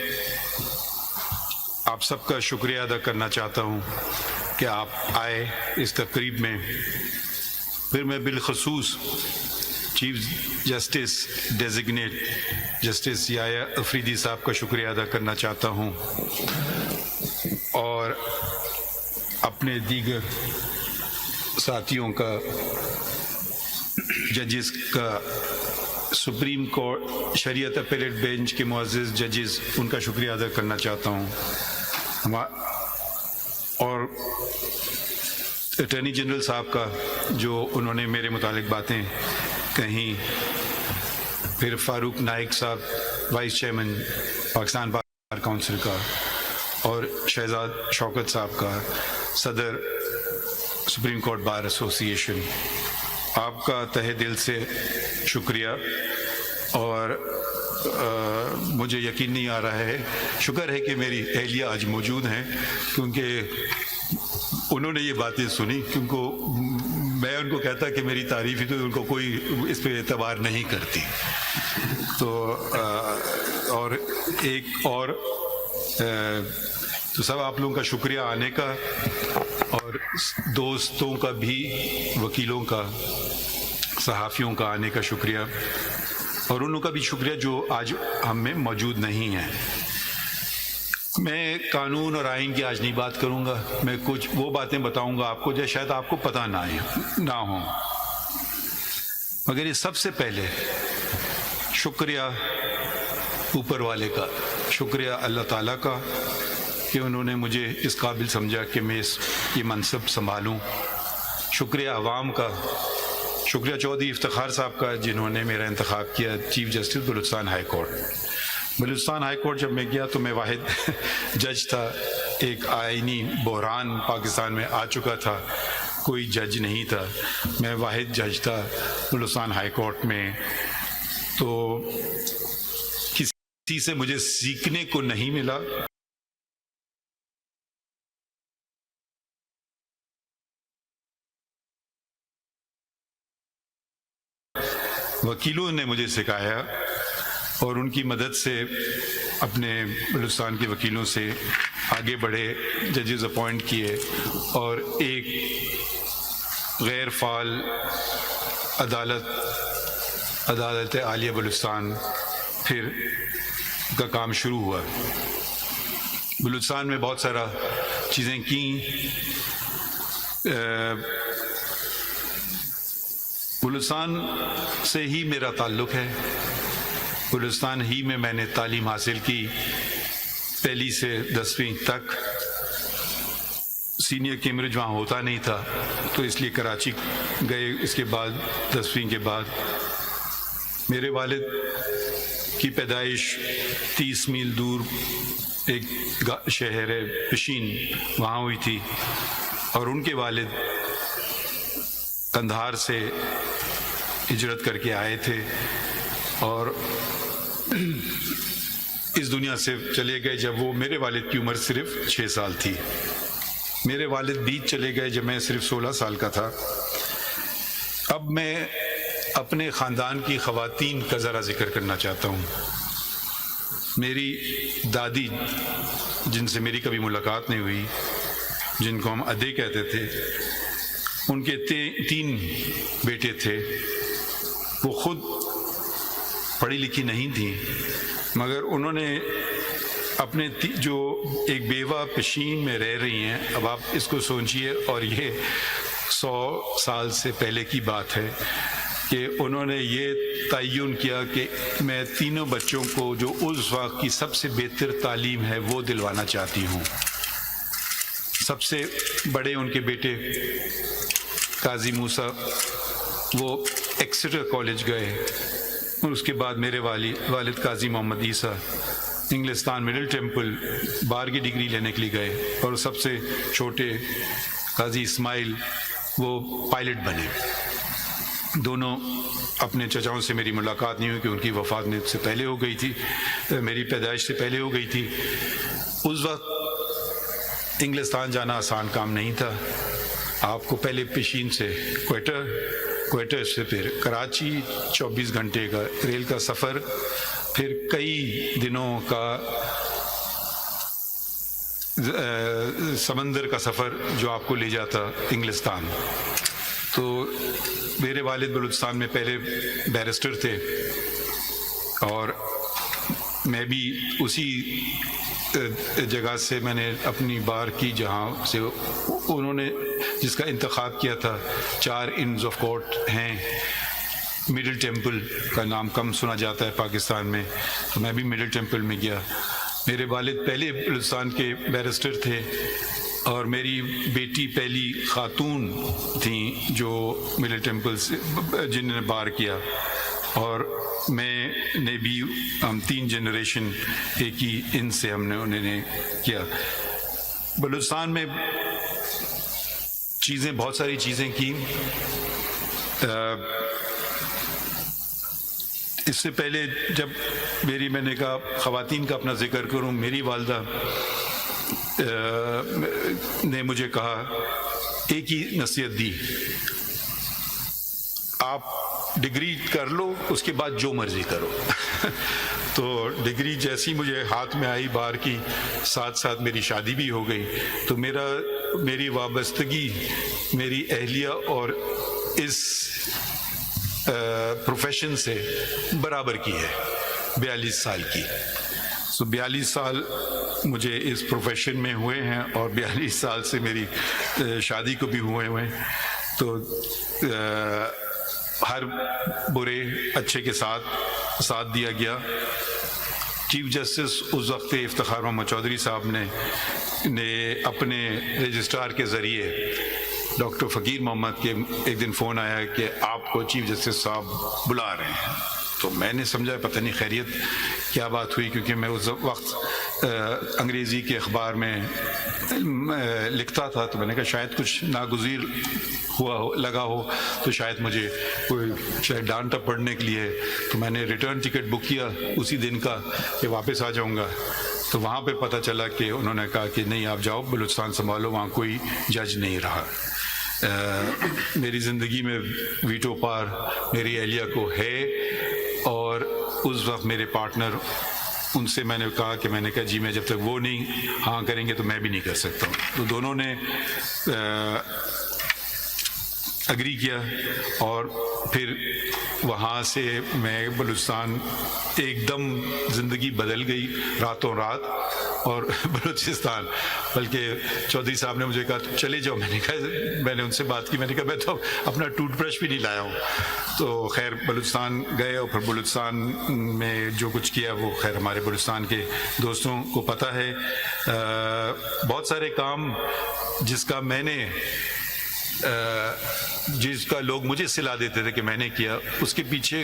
آپ سب کا شکریہ ادا کرنا چاہتا ہوں کہ آپ آئے اس تقریب میں. پھر میں بالخصوص چیف جسٹس ڈیزگنیٹ جسٹس یحییٰ افریدی صاحب کا شکریہ ادا کرنا چاہتا ہوں اور اپنے دیگر ساتھیوں کا، ججز کا، سپریم کورٹ شریعت اپیلیٹ بینچ کے معزز ججز، ان کا شکریہ ادا کرنا چاہتا ہوں. اور اٹارنی جنرل صاحب کا جو انہوں نے میرے متعلق باتیں کہیں. پھر فاروق نائک صاحب vice chairman Pakistan bar council کا، اور شہزاد شوکت صاحب کا صدر سپریم کورٹ بار ایسوسی ایشن. آپ کا تہہ دل سے شکریہ. اور مجھے یقین نہیں آ رہا ہے، شکر ہے کہ میری اہلیہ آج موجود ہیں، کیونکہ انہوں نے یہ باتیں سنی. کیونکہ میں ان کو کہتا کہ میری تعریف ہی تو ان کو کوئی اس پہ اعتبار نہیں کرتی. تو اور ایک اور تو سب آپ لوگوں کا شکریہ آنے کا، اور دوستوں کا بھی، وکیلوں کا، صحافیوں کا آنے کا شکریہ، اور ان لوگوں کا بھی شکریہ جو آج ہم میں موجود نہیں ہیں. میں قانون اور آئین کی آج نہیں بات کروں گا، میں کچھ وہ باتیں بتاؤں گا آپ کو جو شاید آپ کو پتہ نہ ہوں. مگر یہ سب سے پہلے شکریہ اوپر والے کا، شکریہ اللہ تعالیٰ کا کہ انہوں نے مجھے اس قابل سمجھا کہ میں یہ منصب سنبھالوں. شکریہ عوام کا، شکریہ چودھری افتخار صاحب کا جنہوں نے میرا انتخاب کیا chief justice Balochistan high court. Balochistan high court جب میں گیا تو میں واحد جج تھا. ایک آئینی بحران پاکستان میں آ چکا تھا، کوئی جج نہیں تھا، میں واحد جج تھا بلوچستان ہائی کورٹ میں. تو کسی سے مجھے سیکھنے کو نہیں ملا. وکیلوں نے مجھے سکھایا، اور ان کی مدد سے اپنے بلوچستان کے وکیلوں سے آگے بڑھے، ججز اپوائنٹ کیے، اور ایک غیر فعال عدالت عالیہ بلوچستان پھر کا کام شروع ہوا. بلوچستان میں بہت سارا چیزیں کیں. بلوچستان سے ہی میرا تعلق ہے، بلوچستان ہی میں میں نے تعلیم حاصل کی، پہلی سے 10ویں تک. سینئر کیمبرج وہاں ہوتا نہیں تھا تو اس لیے کراچی گئے. اس کے بعد 10ویں کے بعد میرے والد کی پیدائش 30 میل دور ایک شہر ہے پشین، وہاں ہوئی تھی، اور ان کے والد قندھار سے ہجرت کر کے آئے تھے اور اس دنیا سے چلے گئے جب وہ میرے والد کی عمر صرف 6 سال تھی. میرے والد بیچ چلے گئے جب میں صرف 16 سال کا تھا. اب میں اپنے خاندان کی خواتین کا ذرا ذکر کرنا چاہتا ہوں. میری دادی، جن سے میری کبھی ملاقات نہیں ہوئی، جن کو ہم ادے کہتے تھے، ان کے 3 بیٹے تھے. وہ خود پڑھی لکھی نہیں تھیں، مگر انہوں نے اپنے جو ایک بیوہ پشین میں رہ رہی ہیں، اب آپ اس کو سوچئے، اور یہ 100 سال سے پہلے کی بات ہے، کہ انہوں نے یہ تعین کیا کہ میں تینوں بچوں کو جو اس وقت کی سب سے بہتر تعلیم ہے وہ دلوانا چاہتی ہوں. سب سے بڑے ان کے بیٹے قاضی موسیٰ، وہ ایکسیٹر کالج گئے، اور اس کے بعد میرے والد قاضی محمد عیسیٰ انگلستان مڈل ٹیمپل بار کی ڈگری لینے کے لیے گئے، اور سب سے چھوٹے قاضی اسماعیل وہ پائلٹ بنے. دونوں اپنے چچاؤں سے میری ملاقات نہیں ہوئی کہ ان کی وفات میں سے پہلے ہو گئی تھی، میری پیدائش سے پہلے ہو گئی تھی. اس وقت انگلستان جانا آسان کام نہیں تھا. آپ کو پہلے پشین سے کوئٹہ سے پھر کراچی 24 گھنٹے کا ریل کا سفر، پھر کئی دنوں کا سمندر کا سفر جو آپ کو لے جاتا انگلستان. تو میرے والد بلوچستان میں پہلے بیرسٹر تھے اور میں بھی اسی جگہ سے میں نے اپنی بار کی جہاں سے انہوں نے جس کا انتخاب کیا تھا. 4 انڈز آف کورٹ ہیں. مڈل ٹیمپل کا نام کم سنا جاتا ہے پاکستان میں, تو میں بھی مڈل ٹیمپل میں گیا. میرے والد پہلے بلوچستان کے بیرسٹر تھے اور میری بیٹی پہلی خاتون تھیں جو مڈل ٹیمپل سے جنہوں نے بار کیا, اور میں نے بھی ہم 3 جنریشن ایک ہی ان سے ہم نے انہوں نے کیا. بلوچستان میں چیزیں بہت ساری چیزیں کی. اس سے پہلے جب میں نے کہا خواتین کا اپنا ذکر کروں, میری والدہ نے مجھے کہا ایک ہی نصیحت دی, آپ ڈگری کر لو اس کے بعد جو مرضی کرو. تو ڈگری جیسی مجھے ہاتھ میں آئی بار کی, ساتھ ساتھ میری شادی بھی ہو گئی. تو میری وابستگی میری اہلیہ اور اس پروفیشن سے برابر کی ہے, 42 سال کی. سو 42 سال مجھے اس پروفیشن میں ہوئے ہیں اور 42 سال سے میری شادی کو بھی ہوئے ہیں. تو ہر برے اچھے کے ساتھ دیا گیا. چیف جسٹس اس وقت افتخار محمد چودھری صاحب نے اپنے رجسٹرار کے ذریعے ڈاکٹر فقیر محمد کے ایک دن فون آیا کہ آپ کو چیف جسٹس صاحب بلا رہے ہیں. تو میں نے سمجھا پتہ نہیں خیریت کیا بات ہوئی, کیونکہ میں اس وقت انگریزی کے اخبار میں لکھتا تھا. تو میں نے کہا شاید کچھ ناگزیر لگا ہو تو شاید مجھے کوئی ڈانٹا پڑھنے کے لیے. تو میں نے ریٹرن ٹکٹ بک کیا اسی دن کا کہ واپس آ جاؤں گا. تو وہاں پہ پتہ چلا کہ انہوں نے کہا کہ نہیں آپ جاؤ بلوچستان سنبھالو, وہاں کوئی جج نہیں رہا. میری زندگی میں ویٹو پار میری اہلیہ کو ہے, اور اس وقت میرے پارٹنر ان سے میں نے کہا جی میں جب تک وہ نہیں ہاں کریں گے تو میں بھی نہیں کر سکتا ہوں. تو دونوں نے اگری کیا اور پھر وہاں سے میں بلوچستان ایک دم زندگی بدل گئی راتوں رات. اور بلوچستان بلکہ چودھری صاحب نے مجھے کہا چلے جاؤ. میں نے ان سے بات کی, میں نے کہا میں تو اپنا ٹوتھ برش بھی نہیں لایا ہوں. تو خیر بلوچستان گئے اور پھر بلوچستان میں جو کچھ کیا وہ خیر ہمارے بلوچستان کے دوستوں کو پتہ ہے. بہت سارے کام جس کا لوگ مجھے صلاح دیتے تھے کہ میں نے کیا, اس کے پیچھے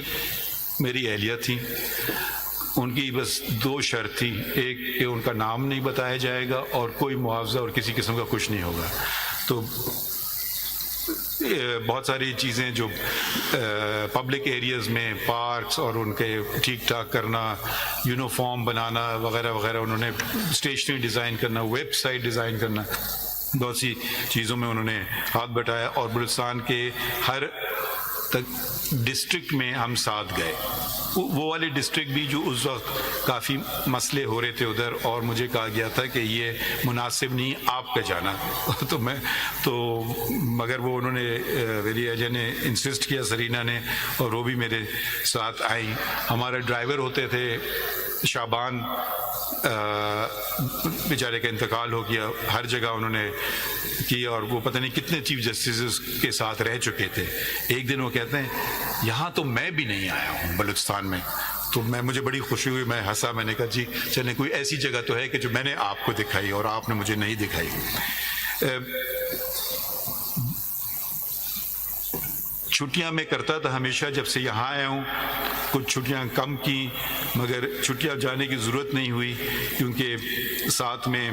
میری اہلیہ تھی. ان کی بس 2 شرط تھی, ایک کہ ان کا نام نہیں بتایا جائے گا اور کوئی معاوضہ اور کسی قسم کا کچھ نہیں ہوگا. تو بہت ساری چیزیں جو پبلک ایریاز میں پارکس اور ان کے ٹھیک ٹھاک کرنا, یونیفارم بنانا وغیرہ وغیرہ, انہوں نے اسٹیشنری ڈیزائن کرنا, ویب سائٹ ڈیزائن کرنا, بہت سی چیزوں میں انہوں نے ہاتھ بٹایا. اور بلوچستان کے ہر ڈسٹرکٹ میں ہم ساتھ گئے. وہ والے ڈسٹرکٹ بھی جو اس وقت کافی مسئلے ہو رہے تھے ادھر, اور مجھے کہا گیا تھا کہ یہ مناسب نہیں آپ کا جانا. تو مگر وہ انہوں نے میری ایجنٹ نے انسسٹ کیا, سرینا نے, اور وہ بھی میرے ساتھ آئیں. ہمارے ڈرائیور ہوتے تھے شعبان, بیچارے کا انتقال ہو گیا. ہر جگہ انہوں نے کیا اور وہ پتہ نہیں کتنے چیف جسٹسز کے ساتھ رہ چکے تھے. ایک دن وہ کہتے ہیں یہاں تو میں بھی نہیں آیا ہوں بلوچستان میں. تو مجھے بڑی خوشی ہوئی, میں ہنسا, میں نے کہا جی چلیں کوئی ایسی جگہ تو ہے کہ جو میں نے آپ کو دکھائی اور آپ نے مجھے نہیں دکھائی. چھٹیاں میں کرتا تھا ہمیشہ جب سے یہاں آیا ہوں. کچھ چھٹیاں کم کی مگر چھٹیاں جانے کی ضرورت نہیں ہوئی, کیونکہ ساتھ میں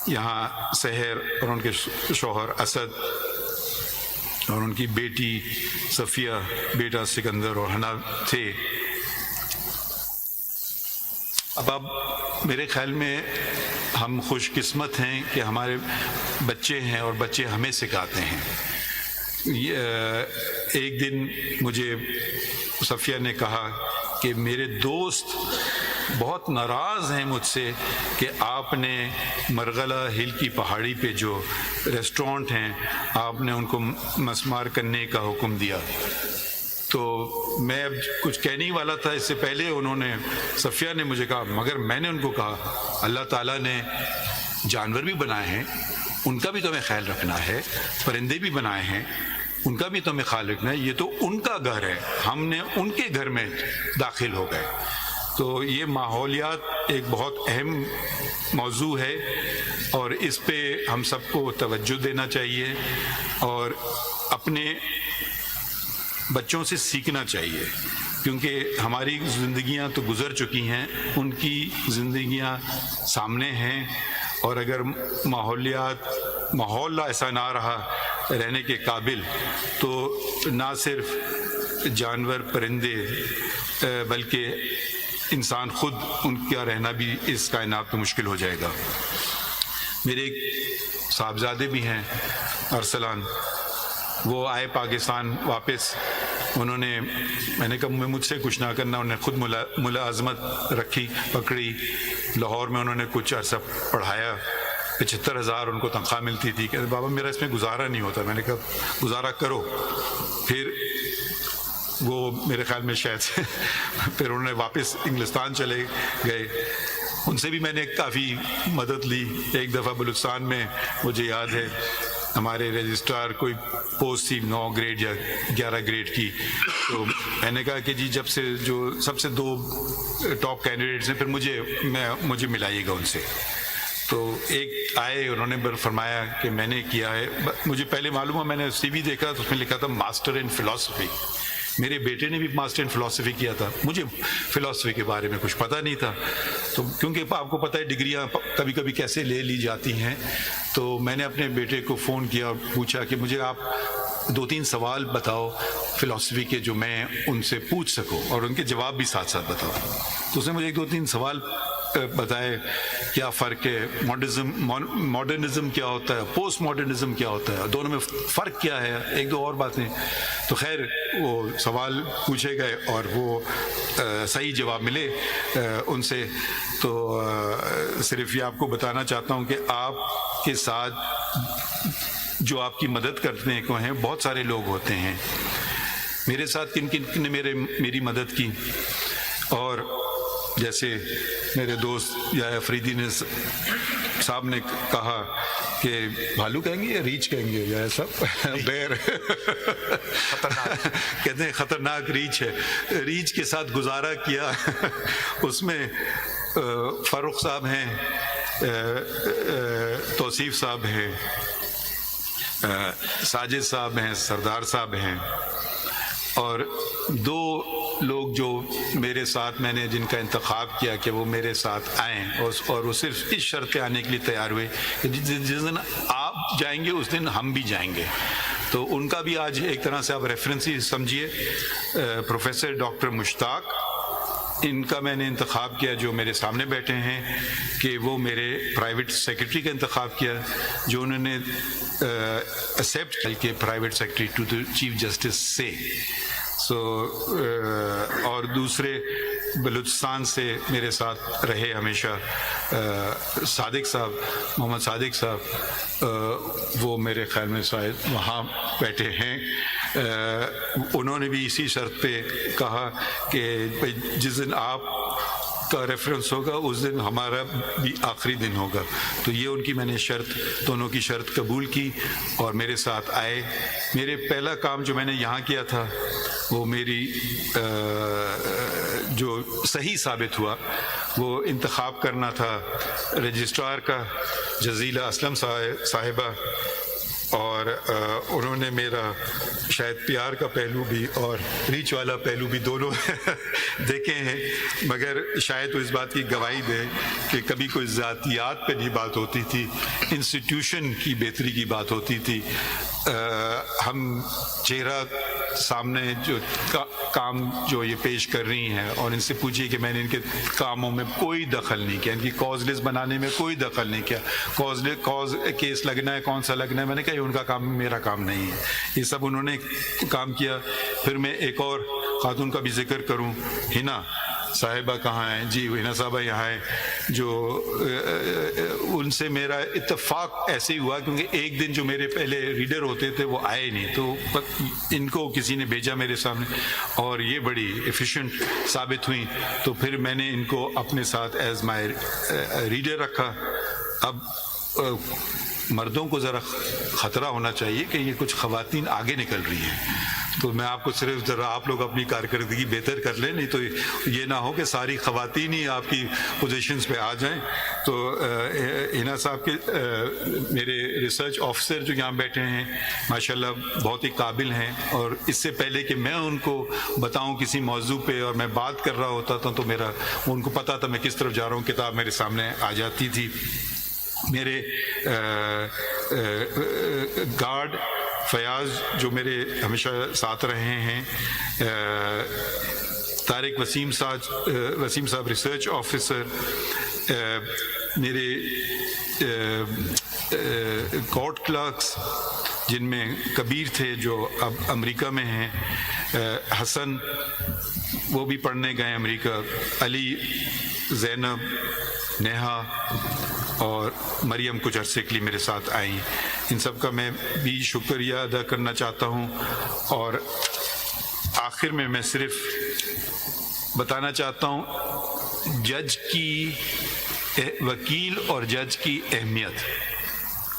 یہاں سحر اور ان کے شوہر اسد اور ان کی بیٹی صفیہ, بیٹا سکندر اور حنا تھے. اب میرے خیال میں ہم خوش قسمت ہیں کہ ہمارے بچے ہیں اور بچے ہمیں سکھاتے ہیں. ایک دن مجھے صفیہ نے کہا کہ میرے دوست بہت ناراض ہیں مجھ سے کہ آپ نے مرغلہ ہل کی پہاڑی پہ جو ریسٹورانٹ ہیں آپ نے ان کو مسمار کرنے کا حکم دیا. تو میں اب کچھ کہنے ہی والا تھا، اس سے پہلے انہوں نے صفیہ نے مجھے کہا، مگر میں نے ان کو کہا اللہ تعالیٰ نے جانور بھی بنائے ہیں، ان کا بھی تو ہمیں خیال رکھنا ہے، پرندے بھی بنائے ہیں ان کا بھی تو ہمیں خیال رکھنا ہے، یہ تو ان کا گھر ہے، ہم نے ان کے گھر میں داخل ہو گئے. تو یہ ماحولیات ایک بہت اہم موضوع ہے اور اس پہ ہم سب کو توجہ دینا چاہیے اور اپنے بچوں سے سیکھنا چاہیے، کیونکہ ہماری زندگیاں تو گزر چکی ہیں، ان کی زندگیاں سامنے ہیں، اور اگر ماحول ایسا نہ رہا رہنے کے قابل تو نہ صرف جانور پرندے بلکہ انسان خود ان کا رہنا بھی اس کائنات میں مشکل ہو جائے گا. میرے ایک صاحبزادے بھی ہیں ارسلان، وہ آئے پاکستان واپس، انہوں نے میں نے کہا مجھ سے کچھ نہ کرنا، انہوں نے خود ملازمت رکھی پکڑی، لاہور میں انہوں نے کچھ عرصہ پڑھایا، 75,000 ان کو تنخواہ ملتی تھی. کہ بابا میرا اس میں گزارا نہیں ہوتا. میں نے کہا گزارا کرو. پھر وہ میرے خیال میں شاید پھر انہوں نے واپس انگلستان چلے گئے. ان سے بھی میں نے کافی مدد لی. ایک دفعہ بلوچستان میں مجھے یاد ہے ہمارے رجسٹرار کوئی پوسٹ تھی 9 گریڈ یا 11 گریڈ کی، تو میں نے کہا کہ جی جب سے جو سب سے 2 ٹاپ کینڈیڈیٹس ہیں پھر مجھے ملائیے گا ان سے. تو ایک آئے، انہوں نے فرمایا کہ میں نے کیا ہے، مجھے پہلے معلوم ہوا، میں نے سی وی دیکھا تو اس میں لکھا تھا ماسٹر ان فلاسفی. میرے بیٹے نے بھی ماسٹر ان فلاسفی کیا تھا، مجھے فلاسفی کے بارے میں کچھ پتہ نہیں تھا. تو کیونکہ آپ کو پتہ ہے ڈگریاں کبھی کبھی کیسے لے لی جاتی ہیں، تو میں نے اپنے بیٹے کو فون کیا اور پوچھا کہ مجھے آپ 2-3 سوال بتاؤ فلاسفی کے جو میں ان سے پوچھ سکوں اور ان کے جواب بھی ساتھ ساتھ بتاؤ. تو اس نے مجھے 2-3 سوال بتائے. کیا فرق ہے، ماڈرنزم کیا ہوتا ہے، پوسٹ ماڈرنزم کیا ہوتا ہے، دونوں میں فرق کیا ہے، 1-2 اور باتیں. تو خیر وہ سوال پوچھے گئے اور وہ صحیح جواب ملے ان سے. تو صرف یہ آپ کو بتانا چاہتا ہوں کہ آپ کے ساتھ جو آپ کی مدد کرنے کو ہیں بہت سارے لوگ ہوتے ہیں. میرے ساتھ کن نے میری مدد کی، اور جیسے میرے دوست یا افریدی نے صاحب نے کہا کہ بھالو کہیں گے یا ریچھ کہیں گے یا ایسا بیر کہتے ہیں خطرناک ریچھ ہے. ریچھ کے ساتھ گزارا کیا. اس میں فاروق صاحب ہیں، توصیف صاحب ہیں، ساجد صاحب ہیں، سردار صاحب ہیں، اور 2 لوگ جو میرے ساتھ میں نے جن کا انتخاب کیا کہ وہ میرے ساتھ آئیں، اور وہ صرف اس شرط پہ آنے کے لیے تیار ہوئے کہ جس دن آپ جائیں گے اس دن ہم بھی جائیں گے. تو ان کا بھی آج ایک طرح سے آپ ریفرنس ہی سمجھیے. پروفیسر ڈاکٹر مشتاق، ان کا میں نے انتخاب کیا جو میرے سامنے بیٹھے ہیں کہ وہ میرے پرائیویٹ سیکرٹری کا انتخاب کیا، جو انہوں نے ایکسیپٹ کیا کہ private secretary to the chief justice سے. اور دوسرے بلوچستان سے میرے ساتھ رہے ہمیشہ صادق صاحب، محمد صادق صاحب، وہ میرے خیال میں شاید وہاں بیٹھے ہیں. انہوں نے بھی اسی شرط پہ کہا کہ جس دن آپ کا ریفرنس ہوگا اس دن ہمارا بھی آخری دن ہوگا. تو یہ ان کی میں نے دونوں کی شرط قبول کی اور میرے ساتھ آئے. میرے پہلا کام جو میں نے یہاں کیا تھا وہ میری جو صحیح ثابت ہوا وہ انتخاب کرنا تھا رجسٹرار کا، جزیلہ اسلم صاحبہ، اور انہوں نے میرا شاید پیار کا پہلو بھی اور ریچ والا پہلو بھی دونوں دیکھے ہیں، مگر شاید وہ اس بات کی گواہی دے کہ کبھی کوئی ذاتیات پہ نہیں بات ہوتی تھی، انسٹیٹیوشن کی بہتری کی بات ہوتی تھی. ہم چہرہ سامنے جو کام جو یہ پیش کر رہی ہیں اور ان سے پوچھیے کہ میں نے ان کے کاموں میں کوئی دخل نہیں کیا، ان کی کاز لسٹ بنانے میں کوئی دخل نہیں کیا. کاز کیس لگنا ہے، کون سا لگنا ہے، میں نے کہا ان کا کام میرا کام نہیں ہے، یہ سب انہوں نے کام کیا. پھر میں ایک اور खातून का भी जिक्र करूं, हिना साहिबा कहाँ हैं जी, हिना साहिबा यहाँ है, जो उनसे मेरा इत्तेफाक ऐसे ही हुआ क्योंकि एक दिन जो मेरे पहले रीडर होते थे वो आए नहीं, तो इनको किसी ने भेजा मेरे सामने और ये बड़ी एफिशिएंट साबित हुई, तो फिर मैंने इनको अपने साथ एज माय रीडर रखा। अब मर्दों को ज़रा ख़तरा होना चाहिए कि ये कुछ ख़वातीन आगे निकल रही हैं, तो मैं आपको सिर्फ ज़रा आप लोग अपनी कारकर्दगी बेहतर कर लें, नहीं तो ये ना हो कि सारी ख़वातीन ही आपकी पोजीशंस पे आ जाएं। तो हिना साहब के मेरे रिसर्च ऑफिसर जो यहाँ बैठे हैं माशाल्लाह बहुत ही काबिल हैं, और इससे पहले कि मैं उनको बताऊँ किसी मौजू पे और मैं बात कर रहा होता था तो मेरा उनको पता था मैं किस तरफ जा रहा हूँ, किताब मेरे सामने आ जाती थी। मेरे गार्ड फयाज जो मेरे हमेशा साथ रहे हैं, तारिक वसीम साहब रिसर्च ऑफिसर, मेरे कोर्ट क्लर्क्स जिनमें कबीर थे जो अब अमेरिका में हैं, हसन वो भी पढ़ने गए अमेरिका, अली, ज़ैनब, नेहा और मरियम कुछ अरसे के लिए मेरे साथ आई, इन सब का मैं भी शुक्रिया अदा करना चाहता हूँ। और आखिर में मैं सिर्फ बताना चाहता हूँ जज की, वकील और जज की अहमियत।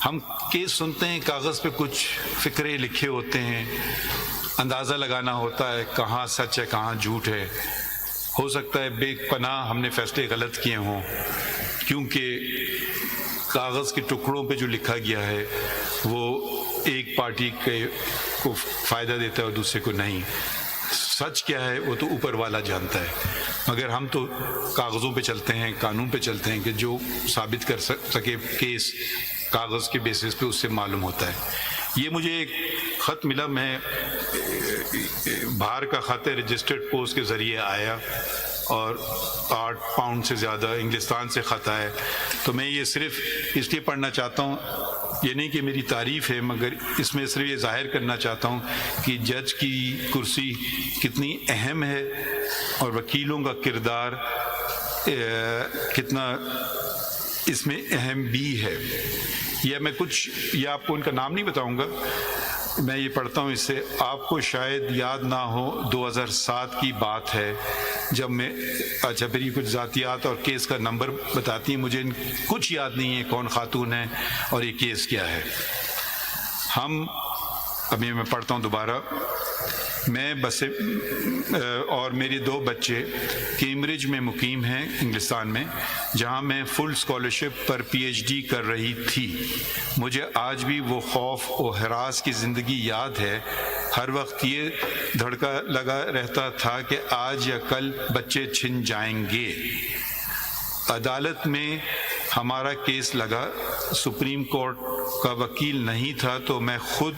हम केस सुनते हैं, कागज़ पे कुछ फ़िक्रे लिखे होते हैं, अंदाज़ा लगाना होता है कहाँ सच है कहाँ झूठ है। हो सकता है बेपनाह हमने फैसले गलत किए हों, क्योंकि कागज़ के टुकड़ों पे जो लिखा गया है वो एक पार्टी को फ़ायदा देता है और दूसरे को नहीं। सच क्या है वो तो ऊपर वाला जानता है, मगर हम तो कागज़ों पे चलते हैं, कानून पे चलते हैं कि जो साबित कर सके केस कागज़ के बेसिस पे उससे मालूम होता है। ये मुझे एक ख़त मिला, मैं बाहर का ख़त है, रजिस्टर्ड पोस्ट के ज़रिए आया और 8 पाउंड से ज़्यादा इंग्लिस्तान से ख़त आया, तो मैं ये सिर्फ इसलिए पढ़ना चाहता हूँ, ये नहीं कि मेरी तारीफ़ है, मगर इसमें सिर्फ ये ज़ाहिर करना चाहता हूँ कि जज की कुर्सी कितनी अहम है और वकीलों का किरदार कितना इसमें अहम भी है। या मैं कुछ, या आपको उनका नाम नहीं बताऊँगा, मैं ये पढ़ता हूँ, इससे आपको शायद याद ना हो 2007 की बात है जब मैं, अच्छा फिर ये कुछ ज़ातियात और केस का नंबर बताती हैं, मुझे कुछ याद नहीं है कौन खातून है और ये केस क्या है। हम, अभी मैं पढ़ता हूँ दोबारा, मैं बस और मेरे 2 बच्चे कैम्ब्रिज में मुकीम हैं इंग्लिस्तान में, जहाँ मैं फुल स्कॉलरशिप पर PhD कर रही थी। मुझे आज भी वो खौफ और हरास की ज़िंदगी याद है। हर वक्त ये धड़का लगा रहता था कि आज या कल बच्चे छिन जाएंगे। अदालत में हमारा केस लगा, सुप्रीम कोर्ट का वकील नहीं था, तो मैं खुद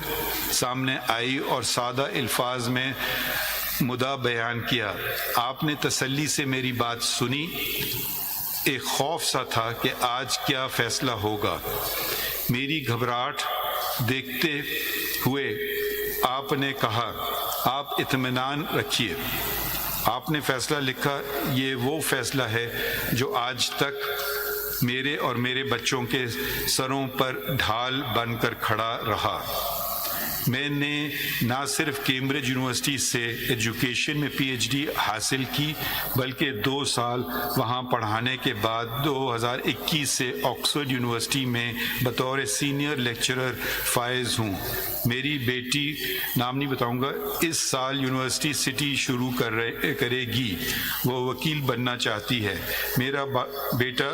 सामने आई और सादा अल्फाज में मुद्दा बयान किया। आपने तसल्ली से मेरी बात सुनी। एक खौफ सा था कि आज क्या फैसला होगा। मेरी घबराहट देखते हुए आपने कहा, आप इत्मीनान रखिए। आपने फैसला लिखा, ये वो फैसला है जो आज तक मेरे और मेरे बच्चों के सरों पर ढाल बनकर खड़ा रहा। मैंने ना सिर्फ कैम्ब्रिज यूनिवर्सिटी से एजुकेशन में PhD हासिल की, बल्कि 2 साल वहाँ पढ़ाने के बाद 2021 से ऑक्सफोर्ड यूनिवर्सिटी में बतौर सीनियर लेक्चरर फायज हूँ। मेरी बेटी, नाम नहीं बताऊँगा, इस साल यूनिवर्सिटी सिटी शुरू करेगी। वो वकील बनना चाहती है। मेरा बेटा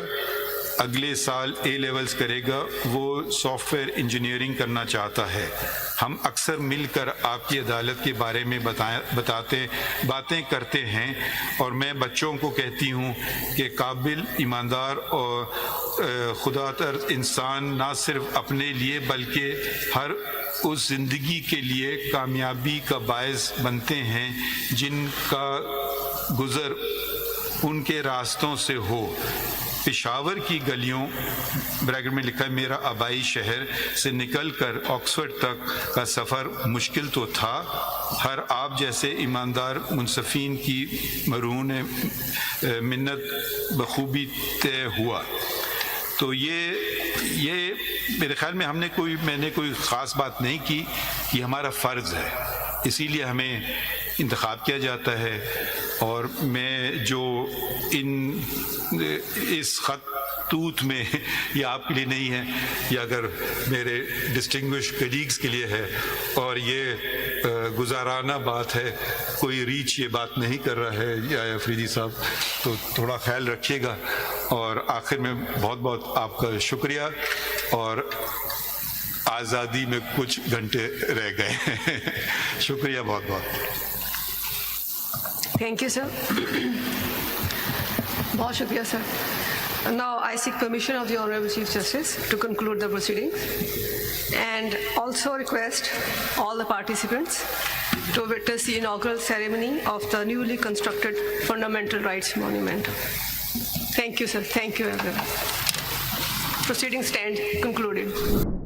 अगले साल A लेवल्स करेगा। वो सॉफ्टवेयर इंजीनियरिंग करना चाहता है। हम अक्सर मिलकर आपकी अदालत के बारे में बातें करते हैं और मैं बच्चों को कहती हूँ कि काबिल, ईमानदार और खुदातर इंसान ना सिर्फ अपने लिए बल्कि हर उस ज़िंदगी के लिए कामयाबी का बायस बनते हैं जिनका गुज़र उनके रास्तों से हो। پشاور کی گلیوں بریکٹ میں لکھا ہے میرا آبائی شہر سے نکل کر آکسفورڈ تک کا سفر مشکل تو تھا، ہر آپ جیسے ایماندار منصفین کی مرہون منت بخوبی طے ہوا۔ تو یہ میرے خیال میں میں نے کوئی خاص بات نہیں کی، یہ ہمارا فرض ہے، اسی لیے ہمیں انتخاب کیا جاتا ہے۔ اور میں جو اس خطوط میں یہ آپ کے لیے نہیں ہے، یہ اگر میرے ڈسٹنگوش کلیگز کے لیے ہے، اور یہ گزارانہ بات ہے، کوئی ریچ یہ بات نہیں کر رہا ہے یا افریدی صاحب، تو تھوڑا خیال رکھیے گا۔ اور آخر میں بہت بہت آپ کا شکریہ، اور آزادی میں کچھ گھنٹے رہ گئے شکریہ بہت بہت۔ Thank you, sir. بہت شکریہ sir. Now I seek permission of the Honorable Chief Justice to conclude the proceedings and also request all the participants to witness the inaugural ceremony of the newly constructed Fundamental Rights Monument. Thank you, sir. Thank you, everyone. Proceedings stand concluded.